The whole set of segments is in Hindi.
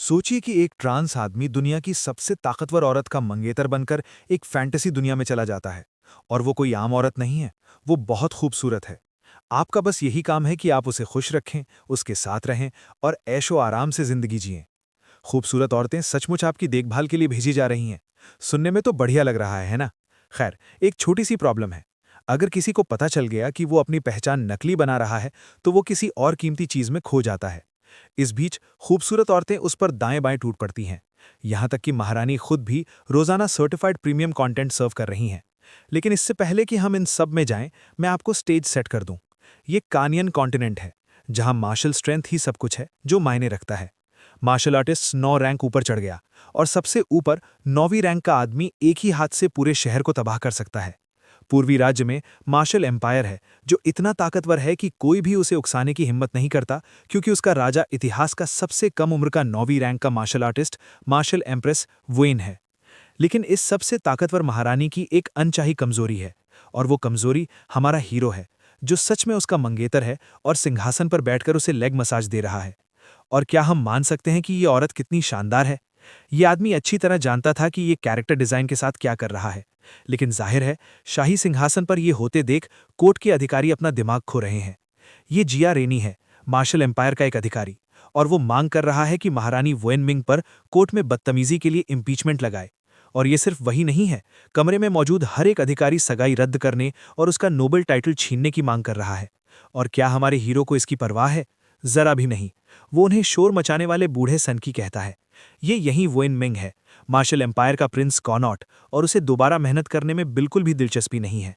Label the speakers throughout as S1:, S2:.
S1: सोचिए कि एक ट्रांस आदमी दुनिया की सबसे ताकतवर औरत का मंगेतर बनकर एक फैंटेसी दुनिया में चला जाता है। और वो कोई आम औरत नहीं है, वो बहुत खूबसूरत है। आपका बस यही काम है कि आप उसे खुश रखें, उसके साथ रहें और ऐशो आराम से जिंदगी जिएं। खूबसूरत औरतें सचमुच आपकी देखभाल के लिए भेजी जा रही हैं। सुनने में तो बढ़िया लग रहा है ना? खैर, एक छोटी सी प्रॉब्लम है। अगर किसी को पता चल गया कि वो अपनी पहचान नकली बना रहा है, तो वो किसी और कीमती चीज में खो जाता है। इस बीच खूबसूरत औरतें उस पर दाएं बाएं टूट पड़ती हैं। यहां तक कि महारानी खुद भी रोजाना सर्टिफाइड प्रीमियम कंटेंट सर्व कर रही हैं। लेकिन इससे पहले कि हम इन सब में जाएं, मैं आपको स्टेज सेट कर दूं। ये कानियन कॉन्टिनेंट है, जहां मार्शल स्ट्रेंथ ही सब कुछ है जो मायने रखता है। मार्शल आर्टिस्ट 9 रैंक ऊपर चढ़ गया, और सबसे ऊपर 9वीं रैंक का आदमी एक ही हाथ से पूरे शहर को तबाह कर सकता है। पूर्वी राज्य में मार्शल एम्पायर है, जो इतना ताकतवर है कि कोई भी उसे उकसाने की हिम्मत नहीं करता, क्योंकि उसका राजा इतिहास का सबसे कम उम्र का 9वीं रैंक का मार्शल आर्टिस्ट मार्शल एम्प्रेस वुएन है। लेकिन इस सबसे ताकतवर महारानी की एक अनचाही कमजोरी है, और वो कमजोरी हमारा हीरो है, जो सच में उसका मंगेतर है और सिंहासन पर बैठकर उसे लेग मसाज दे रहा है। और क्या हम मान सकते हैं कि ये औरत कितनी शानदार है? ये आदमी अच्छी तरह जानता था कि ये कैरेक्टर डिजाइन के साथ क्या कर रहा है। लेकिन जाहिर है, शाही सिंहासन पर ये होते देख कोर्ट के अधिकारी अपना दिमाग खो रहे हैं। ये जिया रेनी है, मार्शल एम्पायर का एक अधिकारी, और वो मांग कर रहा है कि महारानी वुएनमिंग पर कोर्ट में बदतमीजी के लिए इम्पीचमेंट लगाए। और ये सिर्फ वही नहीं है, कमरे में मौजूद हर एक अधिकारी सगाई रद्द करने और उसका नोबेल टाइटल छीनने की मांग कर रहा है। और क्या हमारे हीरो को इसकी परवाह है? जरा भी नहीं। वो उन्हें शोर मचाने वाले बूढ़े सन की कहता है। ये यही वुएनमिंग है, मार्शल एम्पायर का प्रिंस कॉनॉट, और उसे दोबारा मेहनत करने में बिल्कुल भी दिलचस्पी नहीं है।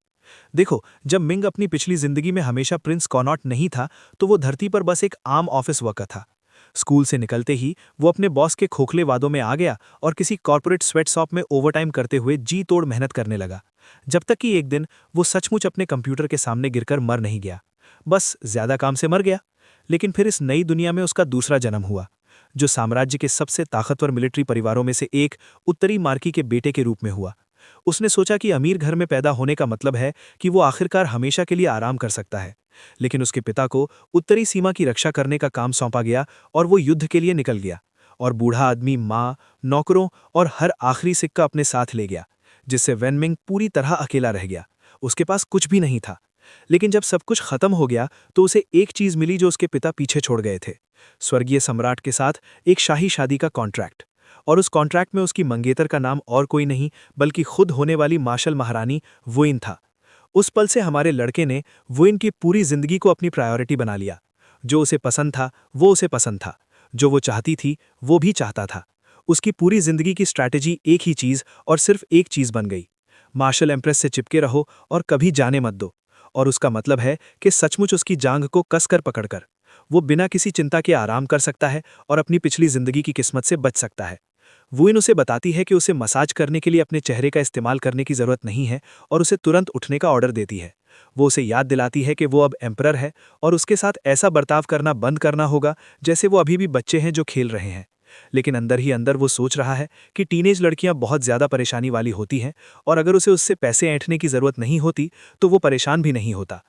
S1: देखो, जब मिंग अपनी पिछली जिंदगी में हमेशा प्रिंस कॉनॉट नहीं था, तो वो धरती पर बस एक आम ऑफिस वर्कर था। स्कूल से निकलते ही वो अपने बॉस के खोखले वादों में आ गया और किसी कॉर्पोरेट स्वेट शॉप में ओवरटाइम करते हुए जी तोड़ मेहनत करने लगा। जब तक कि एक दिन वो सचमुच अपने कंप्यूटर के सामने गिरकर मर नहीं गया। बस ज्यादा काम से मर गया। लेकिन फिर इस नई दुनिया में उसका दूसरा जन्म हुआ, जो साम्राज्य के सबसे ताकतवर मिलिट्री परिवारों में से एक उत्तरी मार्की के बेटे के रूप में हुआ। उसने सोचा कि अमीर घर में पैदा होने का मतलब है कि वो आखिरकार हमेशा के लिए आराम कर सकता है। लेकिन उसके पिता को उत्तरी सीमा की रक्षा करने का काम सौंपा गया, और वो युद्ध के लिए निकल गया। और बूढ़ा आदमी माँ, नौकरों और हर आखिरी सिक्का अपने साथ ले गया, जिससे वेनमिंग पूरी तरह अकेला रह गया। उसके पास कुछ भी नहीं था। लेकिन जब सब कुछ खत्म हो गया, तो उसे एक चीज मिली जो उसके पिता पीछे छोड़ गए थे। स्वर्गीय सम्राट के साथ एक शाही शादी का कॉन्ट्रैक्ट। और उस कॉन्ट्रैक्ट में उसकी मंगेतर का नाम और कोई नहीं, बल्कि खुद होने वाली मार्शल महारानी वुएन था। उस पल से हमारे लड़के ने वुएन की पूरी जिंदगी को अपनी प्रायोरिटी बना लिया। जो उसे पसंद था वो उसे पसंद था, जो वो चाहती थी वो भी चाहता था। उसकी पूरी जिंदगी की स्ट्रैटेजी एक ही चीज और सिर्फ एक चीज बन गई। मार्शल एम्प्रेस से चिपके रहो और कभी जाने मत दो। और उसका मतलब है कि सचमुच उसकी जांग को कसकर पकड़कर वो बिना किसी चिंता के आराम कर सकता है और अपनी पिछली जिंदगी की किस्मत से बच सकता है। वुएन उसे बताती है कि उसे मसाज करने के लिए अपने चेहरे का इस्तेमाल करने की जरूरत नहीं है, और उसे तुरंत उठने का ऑर्डर देती है। वो उसे याद दिलाती है कि वो अब एम्परर है, और उसके साथ ऐसा बर्ताव करना बंद करना होगा जैसे वो अभी भी बच्चे हैं जो खेल रहे हैं। लेकिन अंदर ही अंदर वो सोच रहा है कि टीनेज लड़कियां बहुत ज्यादा परेशानी वाली होती हैं, और अगर उसे उससे पैसे ऐंठने की जरूरत नहीं होती तो वो परेशान भी नहीं होता।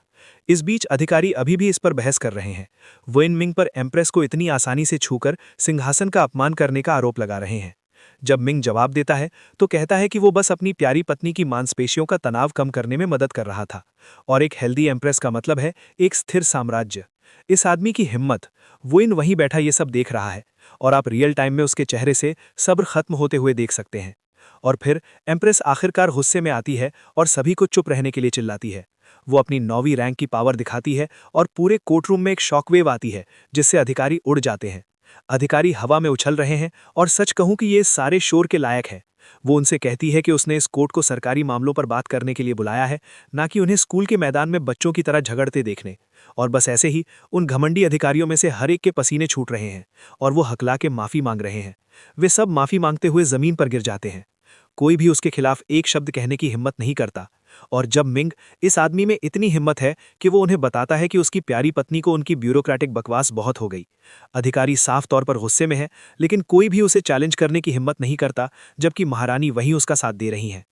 S1: इस बीच अधिकारी अभी भी इस पर बहस कर रहे हैं। वुएनमिंग पर एम्प्रेस को इतनी आसानी से छूकर सिंहासन का अपमान करने का आरोप लगा रहे हैं। जब मिंग जवाब देता है तो कहता है कि वो बस अपनी प्यारी पत्नी की मांसपेशियों का तनाव कम करने में मदद कर रहा था, और एक हेल्दी एम्प्रेस का मतलब है एक स्थिर साम्राज्य। इस आदमी की हिम्मत। वुएन वहीं बैठा ये सब देख रहा है, और आप रियल टाइम में उसके चेहरे से सब्र खत्म होते हुए देख सकते हैं। और फिर एम्प्रेस आखिरकार गुस्से में आती है और सभी को चुप रहने के लिए चिल्लाती है। वो अपनी 9वीं रैंक की पावर दिखाती है, और पूरे कोर्टरूम में एक शॉकवेव आती है, जिससे अधिकारी उड़ जाते हैं। अधिकारी हवा में उछल रहे हैं, और सच कहूं कि ये सारे शोर के लायक है। वो उनसे कहती है कि उसने इस कोर्ट को सरकारी मामलों पर बात करने के लिए बुलाया है, ना कि उन्हें स्कूल के मैदान में बच्चों की तरह झगड़ते देखने। और बस ऐसे ही उन घमंडी अधिकारियों में से हर एक के पसीने छूट रहे हैं, और वो हकला के माफी मांग रहे हैं। वे सब माफी मांगते हुए जमीन पर गिर जाते हैं। कोई भी उसके खिलाफ एक शब्द कहने की हिम्मत नहीं करता। और जब मिंग, इस आदमी में इतनी हिम्मत है कि वो उन्हें बताता है कि उसकी प्यारी पत्नी को उनकी ब्यूरोक्रेटिक बकवास बहुत हो गई। अधिकारी साफ तौर पर गुस्से में है, लेकिन कोई भी उसे चैलेंज करने की हिम्मत नहीं करता, जबकि महारानी वहीं उसका साथ दे रही हैं।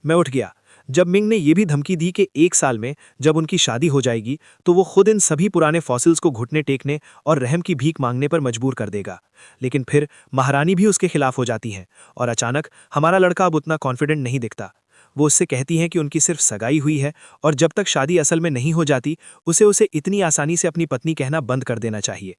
S1: मैं उठ गया।
S2: जब मिंग ने यह भी धमकी दी कि 1 साल में जब उनकी शादी हो जाएगी तो वो खुद इन सभी पुराने फॉसिल्स को घुटने टेकने और रहम की भीख मांगने पर मजबूर कर देगा। लेकिन फिर महारानी भी उसके खिलाफ हो जाती हैं और अचानक हमारा लड़का अब उतना कॉन्फिडेंट नहीं दिखता। वो उससे कहती हैं कि उनकी सिर्फ सगाई हुई है और जब तक शादी असल में नहीं हो जाती उसे इतनी आसानी से अपनी पत्नी कहना बंद कर देना चाहिए।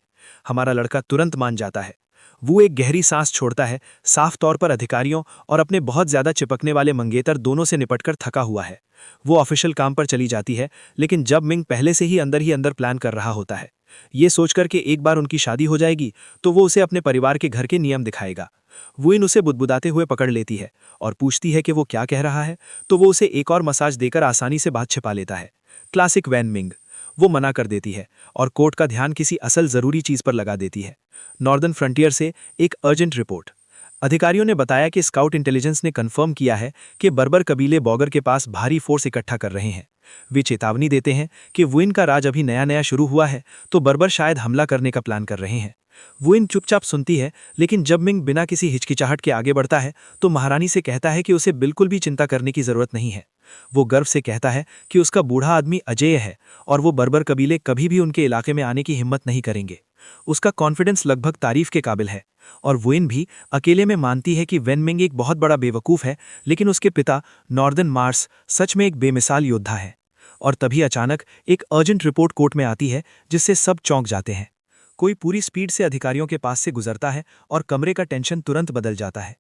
S2: हमारा लड़का तुरंत मान जाता है। वो एक गहरी सांस छोड़ता है, साफ तौर पर अधिकारियों और अपने बहुत ज्यादा चिपकने वाले मंगेतर दोनों से निपटकर थका हुआ है। वो ऑफिशियल काम पर चली जाती है, लेकिन जब मिंग पहले से ही अंदर प्लान कर रहा होता है, ये सोचकर कि एक बार उनकी शादी हो जाएगी तो वो उसे अपने परिवार के घर के नियम दिखाएगा। वुइन उसे बुदबुदाते हुए पकड़ लेती है और पूछती है कि वो क्या कह रहा है, तो वो उसे एक और मसाज देकर आसानी से बात छिपा लेता है। क्लासिक वैन मिंग। वो मना कर देती है और कोर्ट का ध्यान किसी असल जरूरी चीज पर लगा देती है। नॉर्दर्न फ्रंटियर से एक अर्जेंट रिपोर्ट। अधिकारियों ने बताया कि स्काउट इंटेलिजेंस ने कंफर्म किया है कि बर्बर कबीले बॉगर के पास भारी फोर्स इकट्ठा कर रहे हैं। वे चेतावनी देते हैं कि वुइन का राज अभी नया नया शुरू हुआ है, तो बर्बर शायद हमला करने का प्लान कर रहे हैं। वुइन चुपचाप सुनती है, लेकिन जब मिंग बिना किसी हिचकिचाहट के आगे बढ़ता है तो महारानी से कहता है कि उसे बिल्कुल भी चिंता करने की जरूरत नहीं है। वो गर्व से कहता है कि उसका बूढ़ा आदमी अजेय है और वो बर्बर कबीले कभी भी उनके इलाके में आने की हिम्मत नहीं करेंगे। उसका कॉन्फिडेंस लगभग तारीफ के काबिल है और वुइन भी अकेले में मानती है कि वेन मिंग एक बहुत बड़ा बेवकूफ है, लेकिन उसके पिता नॉर्दर्न मार्स सच में एक बेमिसाल योद्धा है। और तभी अचानक एक अर्जेंट रिपोर्ट कोर्ट में आती है जिससे सब चौंक जाते हैं। कोई पूरी स्पीड से अधिकारियों के पास से गुजरता है और कमरे का टेंशन तुरंत बदल जाता है।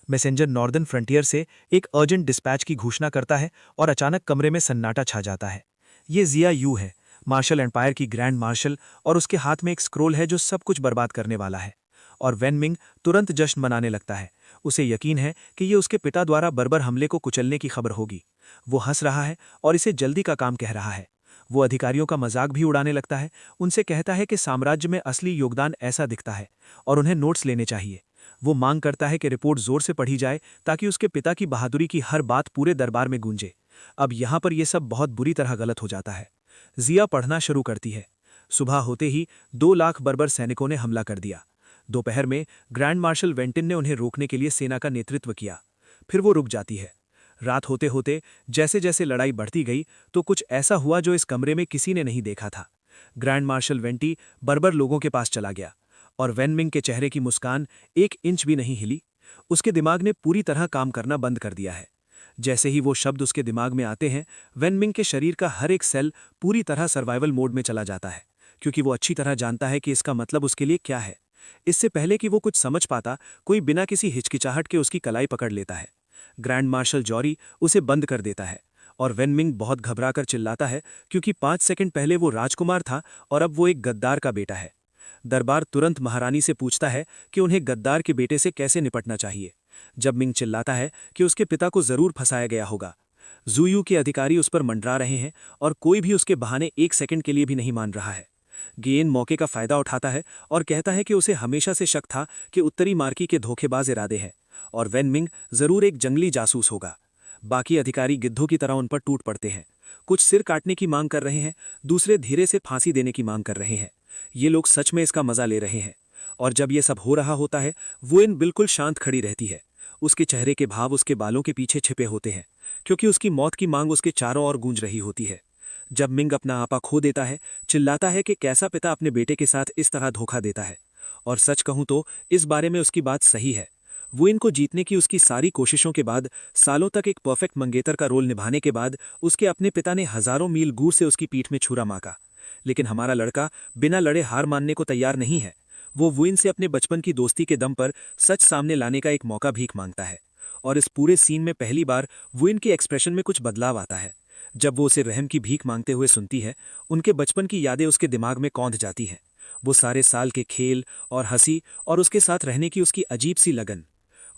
S2: मैसेंजर नॉर्दर्न फ्रंटियर से एक अर्जेंट डिस्पैच की घोषणा करता है और अचानक कमरे में सन्नाटा छा जाता है। ये जिया यू है, मार्शल एम्पायर की ग्रैंड मार्शल, और उसके हाथ में एक स्क्रोल है जो सब कुछ बर्बाद करने वाला है। और वेन मिंग तुरंत जश्न मनाने लगता है। उसे यकीन है कि ये उसके पिता द्वारा बर्बर हमले को कुचलने की खबर होगी। वो हंस रहा है और इसे जल्दी का काम कह रहा है। वो अधिकारियों का मजाक भी उड़ाने लगता है। उनसे कहता है कि साम्राज्य में असली योगदान ऐसा दिखता है और उन्हें नोट्स लेने चाहिए। वो मांग करता है कि रिपोर्ट जोर से पढ़ी जाए ताकि उसके पिता की बहादुरी की हर बात पूरे दरबार में गूंजे। अब यहाँ पर यह सब बहुत बुरी तरह गलत हो जाता है। जिया पढ़ना शुरू करती है। सुबह होते ही 2 लाख बर्बर सैनिकों ने हमला कर दिया। दोपहर में ग्रैंड मार्शल वेंटिन ने उन्हें रोकने के लिए सेना का नेतृत्व किया। फिर वो रुक जाती है। रात होते होते जैसे जैसे लड़ाई बढ़ती गई तो कुछ ऐसा हुआ जो इस कमरे में किसी ने नहीं देखा था। ग्रैंड मार्शल वेंटी बर्बर लोगों के पास चला गया और वेन मिंग के चेहरे की मुस्कान 1 इंच भी नहीं हिली। उसके दिमाग ने पूरी तरह काम करना बंद कर दिया है। जैसे ही वो शब्द उसके दिमाग में आते हैं, वेन मिंग के शरीर का हर एक सेल पूरी तरह सर्वाइवल मोड में चला जाता है, क्योंकि वो अच्छी तरह जानता है कि इसका मतलब उसके लिए क्या है। इससे पहले कि वो कुछ समझ पाता, कोई बिना किसी हिचकिचाहट के उसकी कलाई पकड़ लेता है। ग्रैंड मार्शल जॉरी उसे बंद कर देता है और वेन मिंग बहुत घबराकर चिल्लाता है, क्योंकि 5 सेकंड पहले वो राजकुमार था और अब वो एक गद्दार का बेटा है। दरबार तुरंत महारानी से पूछता है कि उन्हें गद्दार के बेटे से कैसे निपटना चाहिए। जब मिंग चिल्लाता है कि उसके पिता को जरूर फंसाया गया होगा। जुयू के अधिकारी उस पर मंडरा रहे हैं और कोई भी उसके बहाने 1 सेकंड के लिए भी नहीं मान रहा है। गेन मौके का फायदा उठाता है और कहता है कि उसे हमेशा से शक था कि उत्तरी मार्की के धोखेबाज इरादे हैं और वेन मिंग जरूर एक जंगली जासूस होगा। बाकी अधिकारी गिद्धों की तरह उन पर टूट पड़ते हैं। कुछ सिर काटने की मांग कर रहे हैं, दूसरे धीरे से फांसी देने की मांग कर रहे हैं। ये लोग सच में इसका मजा ले रहे हैं। और जब ये सब हो रहा होता है, वुइन बिल्कुल शांत खड़ी रहती है। उसके चेहरे के भाव उसके बालों के पीछे छिपे होते हैं, क्योंकि उसकी मौत की मांग उसके चारों ओर गूंज रही होती है। जब मिंग अपना आपा खो देता है, चिल्लाता है कि कैसा पिता अपने बेटे के साथ इस तरह धोखा देता है। और सच कहूं तो इस बारे में उसकी बात सही है। वुइन को जीतने की उसकी सारी कोशिशों के बाद, सालों तक एक परफेक्ट मंगेतर का रोल निभाने के बाद, उसके अपने पिता ने हजारों मील दूर से उसकी पीठ में छुरा मांगा। लेकिन हमारा लड़का बिना लड़े हार मानने को तैयार नहीं है। वो वुइन से अपने बचपन की दोस्ती के दम पर सच सामने लाने का एक मौका भीख मांगता है। और इस पूरे सीन में पहली बार वुइन के एक्सप्रेशन में कुछ बदलाव आता है। जब वो उसे रहम की भीख मांगते हुए सुनती है, उनके बचपन की यादें उसके दिमाग में कौंध जाती हैं। वो सारे साल के खेल और हंसी और उसके साथ रहने की उसकी अजीब सी लगन।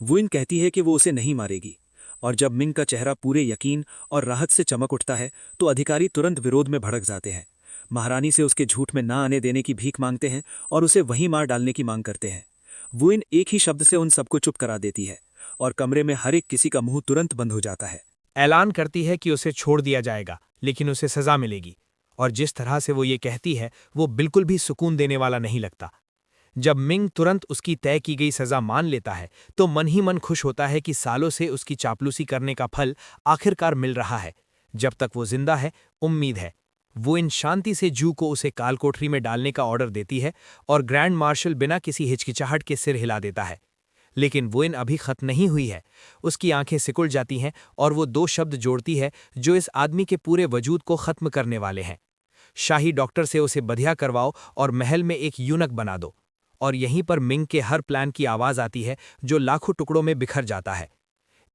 S2: वुइन कहती है कि वो उसे नहीं मारेगी। और जब मिंग का चेहरा पूरे यकीन और राहत से चमक उठता है तो अधिकारी तुरंत विरोध में भड़क जाते हैं। महारानी से उसके झूठ में ना आने देने की भीख मांगते हैं और उसे वहीं मार डालने की मांग करते हैं। वुइन एक ही शब्द से उन सबको चुप करा देती है और कमरे में हर एक किसी का मुंह तुरंत बंद हो जाता है।
S3: ऐलान करती है कि उसे छोड़ दिया जाएगा, लेकिन उसे सजा मिलेगी। और जिस तरह से वो ये कहती है वो बिल्कुल भी सुकून देने वाला नहीं लगता। जब मिंग तुरंत उसकी तय की गई सजा मान लेता है तो मन ही मन खुश होता है कि सालों से उसकी चापलूसी करने का फल आखिरकार मिल रहा है। जब तक वो जिंदा है, उम्मीद है। वो इन शांति से जू को उसे कालकोठरी में डालने का ऑर्डर देती है और ग्रैंड मार्शल बिना किसी हिचकिचाहट के सिर हिला देता है। लेकिन वुइन अभी खत्म नहीं हुई है। उसकी आंखें सिकुड़ जाती हैं और वो दो शब्द जोड़ती है जो इस आदमी के पूरे वजूद को खत्म करने वाले हैं। शाही डॉक्टर से उसे बधिया करवाओ और महल में एक यूनक बना दो। और यहीं पर मिंग के हर प्लान की आवाज आती है जो लाखों टुकड़ों में बिखर जाता है।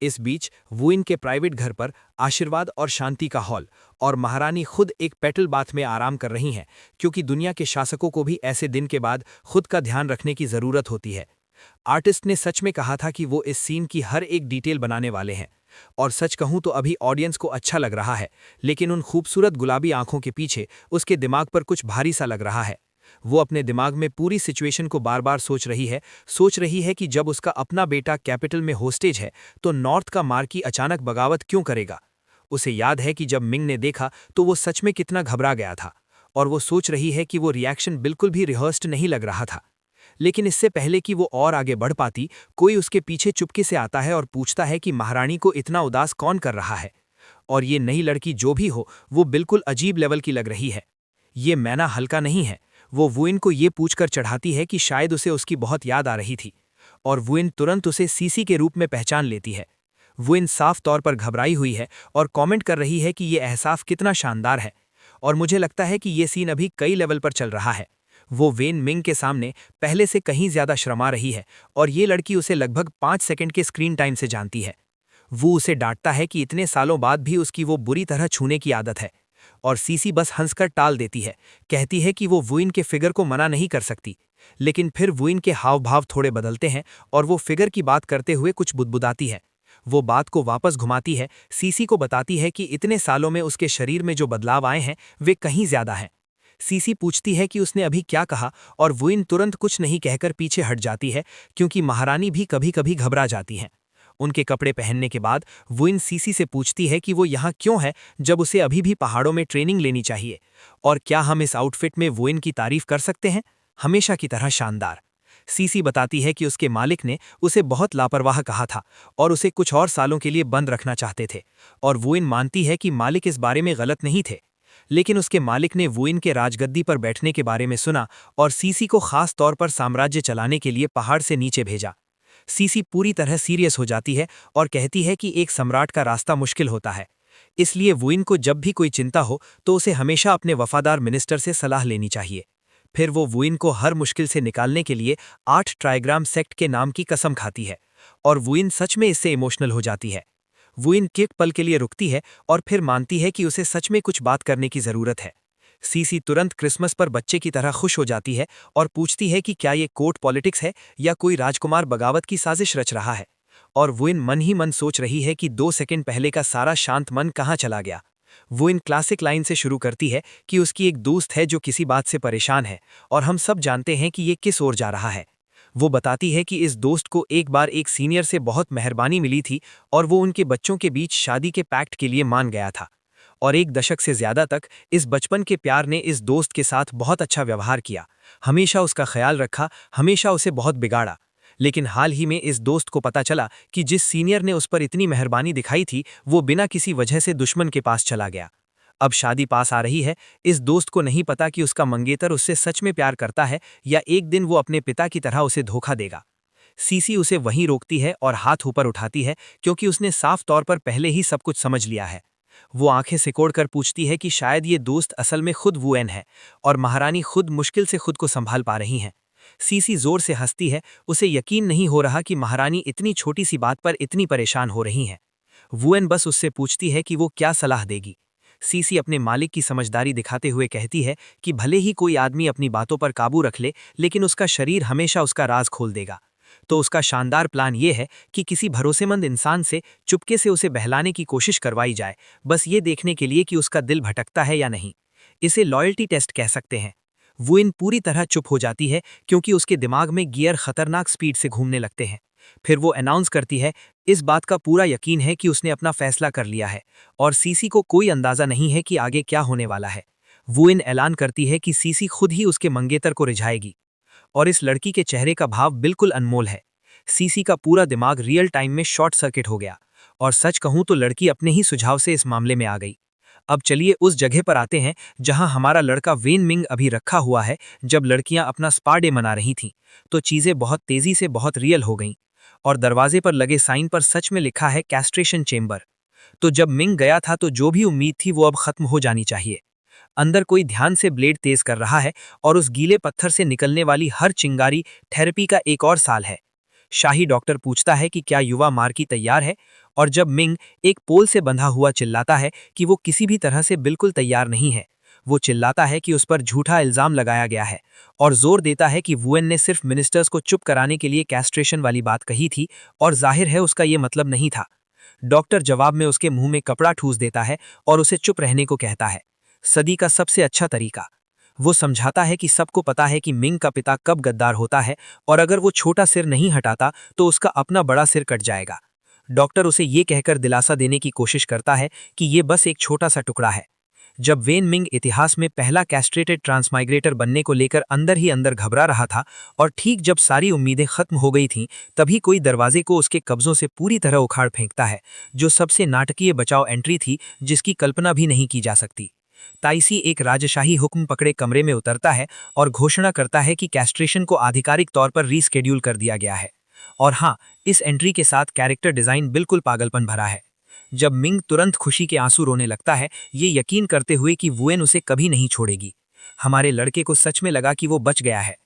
S3: इस बीच वुइन के प्राइवेट घर पर आशीर्वाद और शांति का हॉल और महारानी खुद एक पेटल बाथ में आराम कर रही हैं, क्योंकि दुनिया के शासकों को भी ऐसे दिन के बाद खुद का ध्यान रखने की जरूरत होती है। आर्टिस्ट ने सच में कहा था कि वो इस सीन की हर एक डिटेल बनाने वाले हैं। और सच कहूं तो अभी ऑडियंस को अच्छा लग रहा है, लेकिन उन खूबसूरत गुलाबी आंखों के पीछे उसके दिमाग पर कुछ भारी सा लग रहा है। वो अपने दिमाग में पूरी सिचुएशन को बार बार सोच रही है कि जब उसका अपना बेटा कैपिटल में होस्टेज है तो नॉर्थ का मार्की अचानक बगावत क्यों करेगा। उसे याद है कि जब मिंग ने देखा तो वो सच में कितना घबरा गया था, और वो सोच रही है कि वो रिएक्शन बिल्कुल भी रिहर्स्ड नहीं लग रहा था। लेकिन इससे पहले कि वो और आगे बढ़ पाती, कोई उसके पीछे चुपके से आता है और पूछता है कि महारानी को इतना उदास कौन कर रहा है। और ये नई लड़की जो भी हो, वो बिल्कुल अजीब लेवल की लग रही है। ये मैना हल्का नहीं है। वो वुइन को ये पूछकर चढ़ाती है कि शायद उसे उसकी बहुत याद आ रही थी, और वुइन तुरंत उसे सीसी के रूप में पहचान लेती है। वुइन साफ तौर पर घबराई हुई है और कमेंट कर रही है कि ये एहसास कितना शानदार है, और मुझे लगता है कि ये सीन अभी कई लेवल पर चल रहा है। वो वेन मिंग के सामने पहले से कहीं ज्यादा शर्मा रही है, और ये लड़की उसे लगभग 5 सेकंड के स्क्रीन टाइम से जानती है। वो उसे डांटता है कि इतने सालों बाद भी उसकी वो बुरी तरह छूने की आदत है, और सीसी बस हंसकर टाल देती है, कहती है कि वो वुइन के फिगर को मना नहीं कर सकती। लेकिन फिर वुइन के हाव भाव थोड़े बदलते हैं और वो फिगर की बात करते हुए कुछ बुदबुदाती है। वो बात को वापस घुमाती है, सीसी को बताती है कि इतने सालों में उसके शरीर में जो बदलाव आए हैं वे कहीं ज्यादा हैं। सीसी पूछती है कि उसने अभी क्या कहा, और वुइन तुरंत कुछ नहीं कहकर पीछे हट जाती है, क्योंकि महारानी भी कभी कभी घबरा जाती हैं। उनके कपड़े पहनने के बाद वुइन सीसी से पूछती है कि वो यहाँ क्यों है जब उसे अभी भी पहाड़ों में ट्रेनिंग लेनी चाहिए, और क्या हम इस आउटफिट में वुइन की तारीफ कर सकते हैं, हमेशा की तरह शानदार। सीसी बताती है कि उसके मालिक ने उसे बहुत लापरवाह कहा था और उसे कुछ और सालों के लिए बंद रखना चाहते थे, और वुइन मानती है कि मालिक इस बारे में गलत नहीं थे। लेकिन उसके मालिक ने वुइन के राजगद्दी पर बैठने के बारे में सुना और सीसी को खास तौर पर साम्राज्य चलाने के लिए पहाड़ से नीचे भेजा। सीसी पूरी तरह सीरियस हो जाती है और कहती है कि एक सम्राट का रास्ता मुश्किल होता है, इसलिए वुइन को जब भी कोई चिंता हो तो उसे हमेशा अपने वफादार मिनिस्टर से सलाह लेनी चाहिए। फिर वो वुइन को हर मुश्किल से निकालने के लिए 8 ट्राइग्राम सेक्ट के नाम की कसम खाती है, और वुइन सच में इससे इमोशनल हो जाती है। वुइन एक पल के लिए रुकती है और फिर मानती है कि उसे सच में कुछ बात करने की जरूरत है। सीसी तुरंत क्रिसमस पर बच्चे की तरह खुश हो जाती है और पूछती है कि क्या ये कोर्ट पॉलिटिक्स है या कोई राजकुमार बगावत की साजिश रच रहा है, और वुइन मन ही मन सोच रही है कि 2 सेकंड पहले का सारा शांत मन कहाँ चला गया। वुइन क्लासिक लाइन से शुरू करती है कि उसकी एक दोस्त है जो किसी बात से परेशान है, और हम सब जानते हैं कि ये किस ओर जा रहा है। वो बताती है कि इस दोस्त को एक बार एक सीनियर से बहुत मेहरबानी मिली थी और वो उनके बच्चों के बीच शादी के पैक्ट के लिए मान गया था, और 1 दशक से ज्यादा तक इस बचपन के प्यार ने इस दोस्त के साथ बहुत अच्छा व्यवहार किया, हमेशा उसका ख्याल रखा, हमेशा उसे बहुत बिगाड़ा। लेकिन हाल ही में इस दोस्त को पता चला कि जिस सीनियर ने उस पर इतनी मेहरबानी दिखाई थी वो बिना किसी वजह से दुश्मन के पास चला गया। अब शादी पास आ रही है, इस दोस्त को नहीं पता कि उसका मंगेतर उससे सच में प्यार करता है या एक दिन वो अपने पिता की तरह उसे धोखा देगा। सीसी उसे वहीं रोकती है और हाथ ऊपर उठाती है, क्योंकि उसने साफ तौर पर पहले ही सब कुछ समझ लिया है। वो आंखें सिकोड़कर पूछती है कि शायद ये दोस्त असल में खुद वुएन है और महारानी खुद मुश्किल से खुद को संभाल पा रही हैं। सीसी जोर से हंसती है, उसे यकीन नहीं हो रहा कि महारानी इतनी छोटी सी बात पर इतनी परेशान हो रही हैं। वुएन बस उससे पूछती है कि वो क्या सलाह देगी। सीसी अपने मालिक की समझदारी दिखाते हुए कहती है कि भले ही कोई आदमी अपनी बातों पर काबू रख ले, लेकिन उसका शरीर हमेशा उसका राज खोल देगा। तो उसका शानदार प्लान ये है कि किसी भरोसेमंद इंसान से चुपके से उसे बहलाने की कोशिश करवाई जाए, बस ये देखने के लिए कि उसका दिल भटकता है या नहीं। इसे लॉयल्टी टेस्ट कह सकते हैं। वुइन पूरी तरह चुप हो जाती है, क्योंकि उसके दिमाग में गियर खतरनाक स्पीड से घूमने लगते हैं। फिर वो अनाउंस करती है, इस बात का पूरा यकीन है कि उसने अपना फैसला कर लिया है और सीसी को कोई अंदाजा नहीं है कि आगे क्या होने वाला है। वुइन ऐलान करती है कि सीसी खुद ही उसके मंगेतर को रिझाएगी। और इस लड़की के चेहरे का भाव बिल्कुल अनमोल है। सीसी का पूरा दिमाग रियल टाइम में शॉर्ट सर्किट हो गया, और सच कहूं तो लड़की अपने ही सुझाव से इस मामले में आ गई। अब चलिए उस जगह पर आते हैं जहां हमारा लड़का वेन मिंग अभी रखा हुआ है। जब लड़कियां अपना स्पा डे मना रही थीं, तो चीजें बहुत तेजी से बहुत रियल हो गईं, और दरवाजे पर लगे साइन पर सच में लिखा है कैस्ट्रेशन चेंबर। तो जब मिंग गया था तो जो भी उम्मीद थी वो अब खत्म हो जानी चाहिए। अंदर कोई ध्यान से ब्लेड तेज कर रहा है, और उस गीले पत्थर से निकलने वाली हर चिंगारी थेरेपी का एक और साल है। शाही डॉक्टर पूछता है कि क्या युवा मार्की तैयार है, और जब मिंग एक पोल से बंधा हुआ चिल्लाता है कि वो किसी भी तरह से बिल्कुल तैयार नहीं है, वो चिल्लाता है कि उस पर झूठा इल्जाम लगाया गया है, और जोर देता है कि वुएन ने सिर्फ मिनिस्टर्स को चुप कराने के लिए कैस्ट्रेशन वाली बात कही थी, और जाहिर है उसका ये मतलब नहीं था। डॉक्टर जवाब में उसके मुंह में कपड़ा ठूस देता है और उसे चुप रहने को कहता है। सदी का सबसे अच्छा तरीका। वो समझाता है कि सबको पता है कि मिंग का पिता कब गद्दार होता है, और अगर वो छोटा सिर नहीं हटाता तो उसका अपना बड़ा सिर कट जाएगा। डॉक्टर उसे ये कहकर दिलासा देने की कोशिश करता है कि ये बस एक छोटा सा टुकड़ा है। जब वेन मिंग इतिहास में पहला कैस्ट्रेटेड ट्रांसमाइग्रेटर बनने को लेकर अंदर ही अंदर घबरा रहा था, और ठीक जब सारी उम्मीदें खत्म हो गई थीं, तभी कोई दरवाजे को उसके कब्जों से पूरी तरह उखाड़ फेंकता है, जो सबसे नाटकीय बचाव एंट्री थी जिसकी कल्पना भी नहीं की जा सकती। ताइसी एक राजशाही हुक्म पकड़े कमरे में उतरता है और घोषणा करता है कि कैस्ट्रेशन को आधिकारिक तौर पर रीस्केड्यूल कर दिया गया है। और हाँ, इस एंट्री के साथ कैरेक्टर डिजाइन बिल्कुल पागलपन भरा है। जब मिंग तुरंत खुशी के आंसू रोने लगता है, ये यकीन करते हुए कि वुएन उसे कभी नहीं छोड़ेगी। हमारे लड़के को सच में लगा कि वो बच गया है।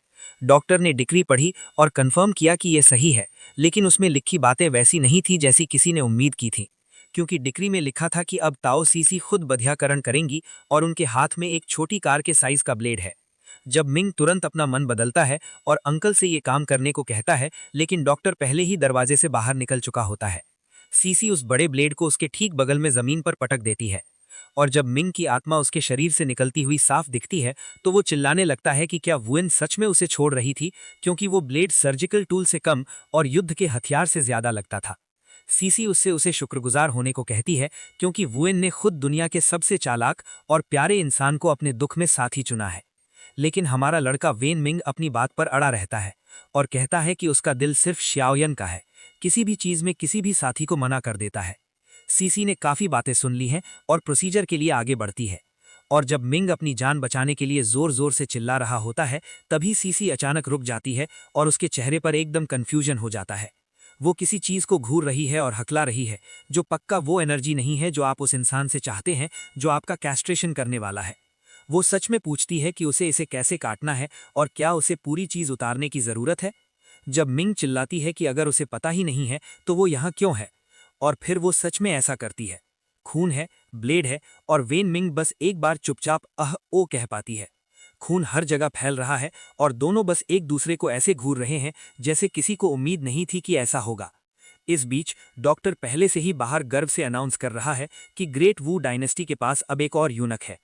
S3: डॉक्टर ने डिक्री पढ़ी और कंफर्म किया कि ये सही है, लेकिन उसमें लिखी बातें वैसी नहीं थी जैसी किसी ने उम्मीद की थी, क्योंकि डिक्री में लिखा था कि अब ताओ सीसी खुद बधियाकरण करेंगी और उनके हाथ में एक छोटी कार के साइज का ब्लेड है। जब मिंग तुरंत अपना मन बदलता है और अंकल से ये काम करने को कहता है, लेकिन डॉक्टर पहले ही दरवाजे से बाहर निकल चुका होता है। सीसी उस बड़े ब्लेड को उसके ठीक बगल में जमीन पर पटक देती है, और जब मिंग की आत्मा उसके शरीर से निकलती हुई साफ दिखती है, तो वो चिल्लाने लगता है कि क्या वुएन सच में उसे छोड़ रही थी, क्योंकि वो ब्लेड सर्जिकल टूल से कम और युद्ध के हथियार से ज्यादा लगता था। सीसी उससे उसे शुक्रगुजार होने को कहती है, क्योंकि वुएन ने खुद दुनिया के सबसे चालाक और प्यारे इंसान को अपने दुख में साथी चुना है। लेकिन हमारा लड़का वेन मिंग अपनी बात पर अड़ा रहता है और कहता है कि उसका दिल सिर्फ श्याओयन का है, किसी भी चीज में किसी भी साथी को मना कर देता है। सीसी ने काफी बातें सुन ली हैं और प्रोसीजर के लिए आगे बढ़ती है, और जब मिंग अपनी जान बचाने के लिए जोर जोर से चिल्ला रहा होता है, तभी सीसी अचानक रुक जाती है और उसके चेहरे पर एकदम कंफ्यूजन हो जाता है। वो किसी चीज को घूर रही है और हकला रही है, जो पक्का वो एनर्जी नहीं है जो आप उस इंसान से चाहते हैं जो आपका कैस्ट्रेशन करने वाला है। वो सच में पूछती है कि उसे इसे कैसे काटना है और क्या उसे पूरी चीज उतारने की जरूरत है। जब मिंग चिल्लाती है कि अगर उसे पता ही नहीं है तो वो यहाँ क्यों है, और फिर वो सच में ऐसा करती है। खून है, ब्लेड है, और वेन मिंग बस एक बार चुपचाप ओ कह पाती है। खून हर जगह फैल रहा है और दोनों बस एक दूसरे को ऐसे घूर रहे हैं जैसे किसी को उम्मीद नहीं थी कि ऐसा होगा। इस बीच डॉक्टर पहले से ही बाहर गर्व से अनाउंस कर रहा है कि ग्रेट वू डायनेस्टी के पास अब एक और यूनक है।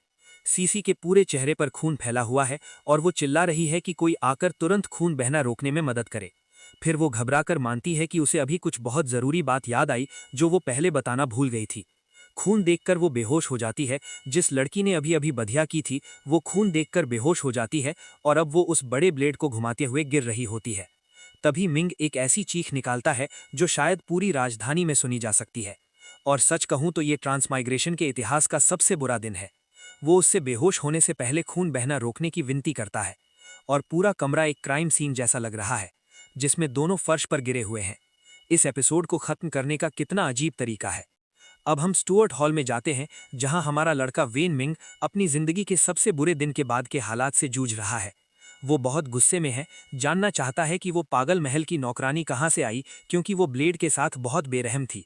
S3: सीसी के पूरे चेहरे पर खून फैला हुआ है और वो चिल्ला रही है कि कोई आकर तुरंत खून बहना रोकने में मदद करे। फिर वो घबराकर मानती है कि उसे अभी कुछ बहुत जरूरी बात याद आई जो वो पहले बताना भूल गई थी। खून देखकर वो बेहोश हो जाती है। जिस लड़की ने अभी अभी बधिया की थी, वो खून देखकर बेहोश हो जाती है और अब वो उस बड़े ब्लेड को घुमाते हुए गिर रही होती है। तभी मिंग एक ऐसी चीख निकालता है जो शायद पूरी राजधानी में सुनी जा सकती है, और सच कहूं तो ये ट्रांसमाइग्रेशन के इतिहास का सबसे बुरा दिन है। वो उससे बेहोश होने से पहले खून बहना रोकने की विनती करता है, और पूरा कमरा एक क्राइम सीन जैसा लग रहा है, जिसमें दोनों फर्श पर गिरे हुए हैं। इस एपिसोड को खत्म करने का कितना अजीब तरीका है। अब हम स्टुअर्ट हॉल में जाते हैं, जहां हमारा लड़का वेन मिंग अपनी जिंदगी के सबसे बुरे दिन के बाद के हालात से जूझ रहा है। वो बहुत गुस्से में है, जानना चाहता है कि वो पागल महल की नौकरानी कहां से आई, क्योंकि वो ब्लेड के साथ बहुत बेरहम थी।